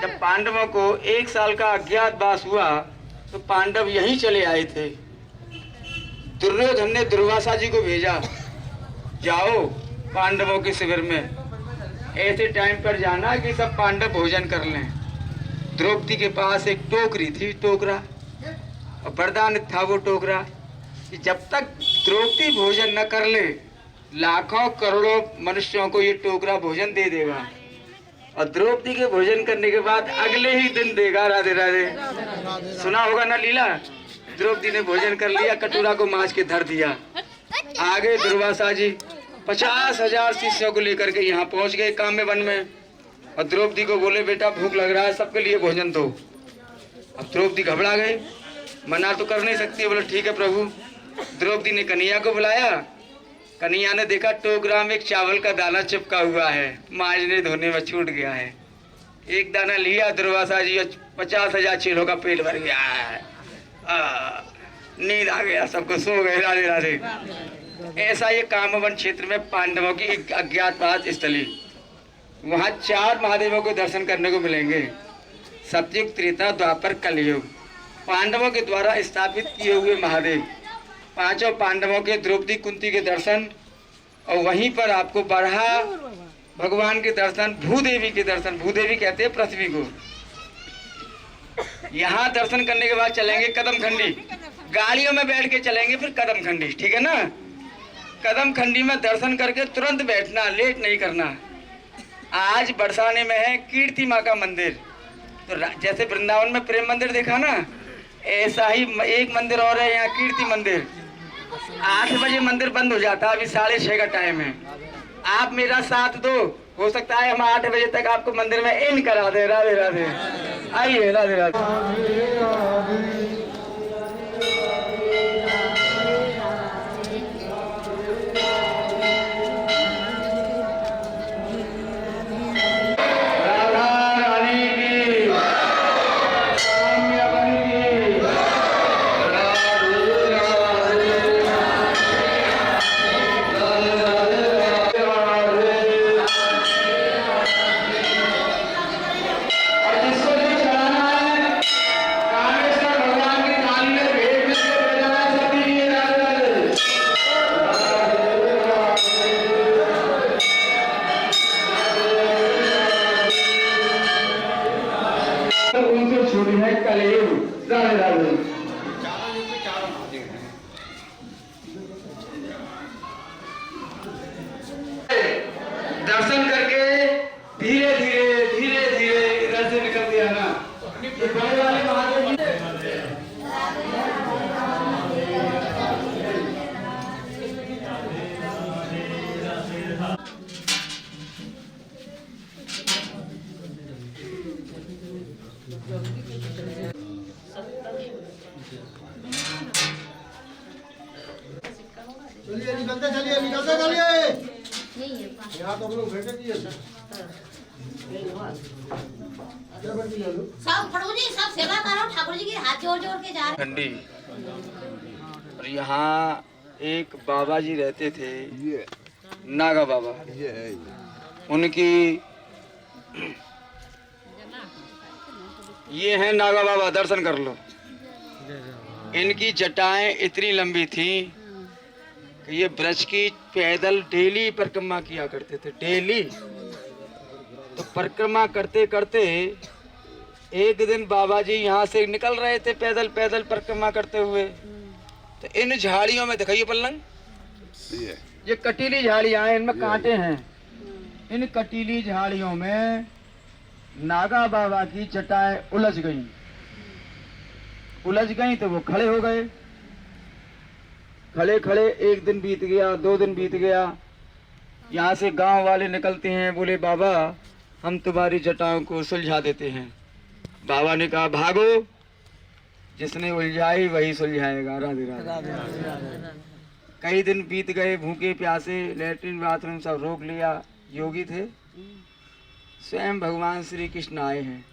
जब पांडवों को 1 साल का अज्ञातवास हुआ तो पांडव यहीं चले आए थे। दुर्योधन ने दुर्वासा जी को भेजा, जाओ पांडवों के शिविर में, ऐसे टाइम पर जाना कि सब पांडव भोजन कर लें। द्रौपदी के पास एक टोकरी थी, टोकरा, और वरदान था वो टोकरा कि जब तक द्रौपदी भोजन न कर ले लाखों करोड़ों मनुष्यों को ये टोकरा भोजन दे देगा। और द्रौपदी के भोजन करने के बाद अगले ही दिन देगा। राधे राधे। सुना होगा ना लीला। द्रौपदी ने भोजन कर लिया, कटोरा को मांझ के धर दिया। आगे दुर्वासा जी 50,000 शिष्यों को लेकर के यहाँ पहुँच गए काम्यवन में, और द्रौपदी को बोले बेटा भूख लग रहा है, सबके लिए भोजन दो। अब द्रौपदी घबरा गई, मना तो कर नहीं सकती। बोले ठीक है प्रभु। द्रौपदी ने कन्हैया को बुलाया। कन्हैया ने देखा टोकरा में एक चावल का दाना चिपका हुआ है, मांझने धोने में छूट गया है। एक दाना लिया दुर्वासा जी, 50,000 चेलों का पेट भर गया है। नींद आ गया, सबको सो गए। राधे राधे। ऐसा ये कामवन क्षेत्र में पांडवों की एक अज्ञातवास स्थली। वहाँ 4 महादेवों के दर्शन करने को मिलेंगे। सतयुग, त्रेता, द्वापर, कलयुग। पांडवों के द्वारा स्थापित किए हुए महादेव, 5 पांडवों के, द्रौपदी कुंती के दर्शन, और वहीं पर आपको बरहा भगवान के दर्शन, भूदेवी के दर्शन, भूदेवी कहते हैं पृथ्वी को। यहाँ दर्शन करने के बाद चलेंगे कदम खंडी। गाड़ियों में बैठ के चलेंगे फिर कदम खंडी, ठीक है ना। कदम खंडी में दर्शन करके तुरंत बैठना, लेट नहीं करना। आज बरसाने में है कीर्ति माँ का मंदिर। तो जैसे वृंदावन में प्रेम मंदिर देखा ना, ऐसा ही एक मंदिर और है यहाँ, कीर्ति मंदिर। 8 बजे मंदिर बंद हो जाता है, अभी 6:30 का टाइम है। आप मेरा साथ दो, हो सकता है हम 8 बजे तक आपको मंदिर में इन करा दे। राधे राधे। आइए। राधे राधे। उनसे छोड़ी है कलयुग। राधे राधे। दर्शन करके धीरे धीरे धीरे धीरे इधर से निकलते आना। बड़े वाले महादेव निकलते चलिए। यहाँ तो लोग बैठे दिए सब प्रभु जी सब सेवा करो, ठाकुर जी के हाथ जोड़ जोड़ के जा रहे। ठंडी। और यहाँ एक बाबा जी रहते थे, नागा बाबा। उनकी ये है नागा बाबा, दर्शन कर लो। इनकी जटाएं इतनी लंबी थी कि ये ब्रज की पैदल डेली परिक्रमा किया करते थे, डेली। तो परिक्रमा करते करते एक दिन बाबा जी यहाँ से निकल रहे थे पैदल पैदल परिक्रमा करते हुए। तो इन झाड़ियों में दिखाइए पल्लंग, ये कटीली झाड़ियाँ हैं, इनमें कांटे हैं। इन कटीली झाड़ियों में नागा बाबा की जटाएं उलझ गई तो वो खड़े हो गए। खड़े खड़े एक दिन बीत गया, 2 दिन बीत गया। यहाँ से गांव वाले निकलते हैं, बोले बाबा हम तुम्हारी जटाओं को सुलझा देते हैं। बाबा ने कहा भागो, जिसने उलझाई वही सुलझाएगा। राधे राधे। कई दिन बीत गए भूखे प्यासे, लेटरिन बाथरूम सब रोक लिया। योगी थे, स्वयं भगवान श्री कृष्ण आए हैं।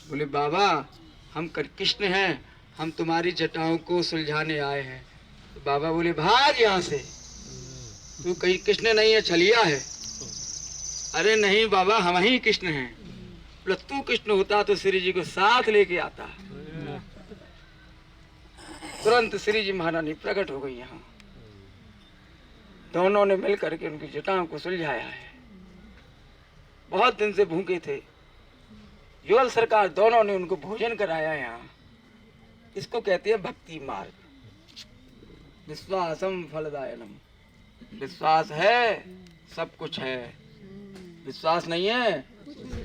बोले बाबा हम कृष्ण हैं, हम तुम्हारी जटाओं को सुलझाने आए हैं। तो बाबा बोले भाग यहाँ से, तू कहीं कृष्ण नहीं है, छलिया है। अरे नहीं बाबा हम ही कृष्ण हैं। बोले तू कृष्ण होता तो श्री जी को साथ लेके आता। तुरंत श्री जी महारानी प्रकट हो गई यहाँ। दोनों ने मिल करके उनकी जटाओं को सुलझाया है। बहुत दिन से भूखे थे, योल सरकार दोनों ने उनको भोजन कराया यहाँ। इसको कहते हैं भक्ति मार्ग। विश्वासम फलदायनम, विश्वास है सब कुछ है, विश्वास नहीं है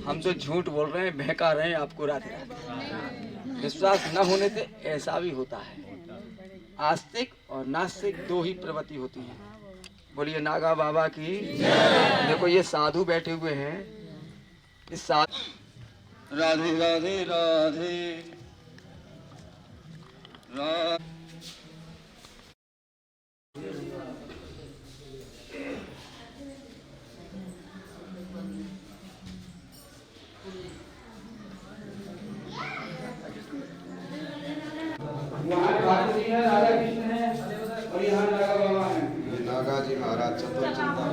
हम तो झूठ बोल रहे हैं, बहका रहे हैं आपको। राधे राधे। विश्वास न होने से ऐसा भी होता है, आस्तिक और नास्तिक दो ही प्रवृत्ति होती है। बोलिए नागा बाबा की। देखो ये साधु बैठे हुए हैं, इस साधु राधे राधे राधे राधे। वहाँ राधा जी है, राधा कृष्ण है, और यहाँ नागा बाबा है। नागा जी महाराज चतुर्चिंता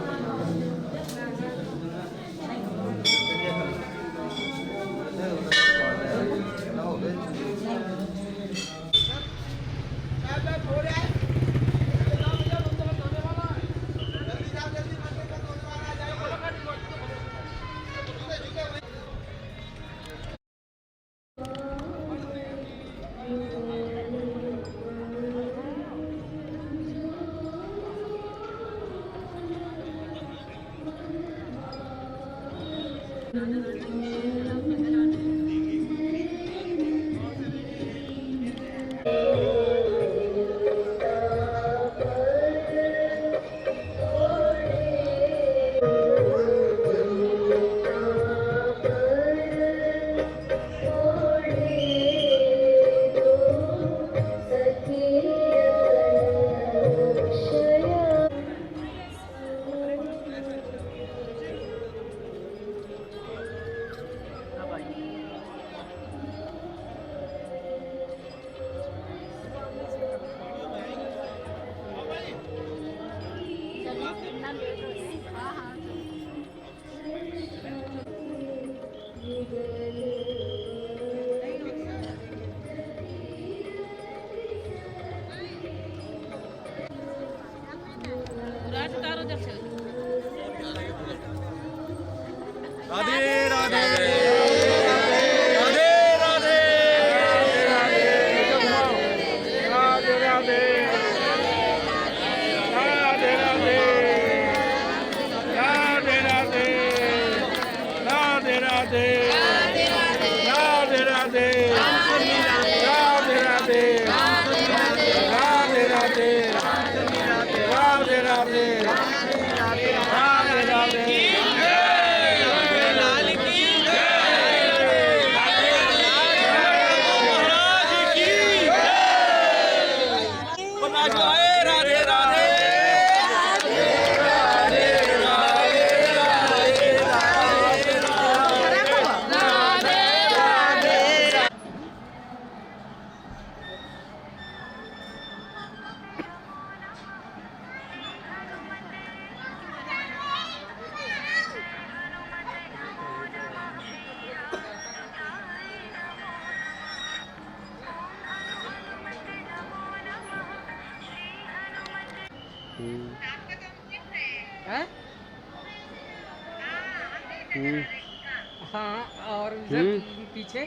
हाँ, और इधर पीछे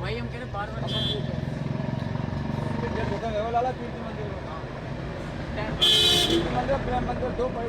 वही हम कह रहे बार बार लाला कीर्ति मंदिर, प्रेम मंदिर, दो बड़े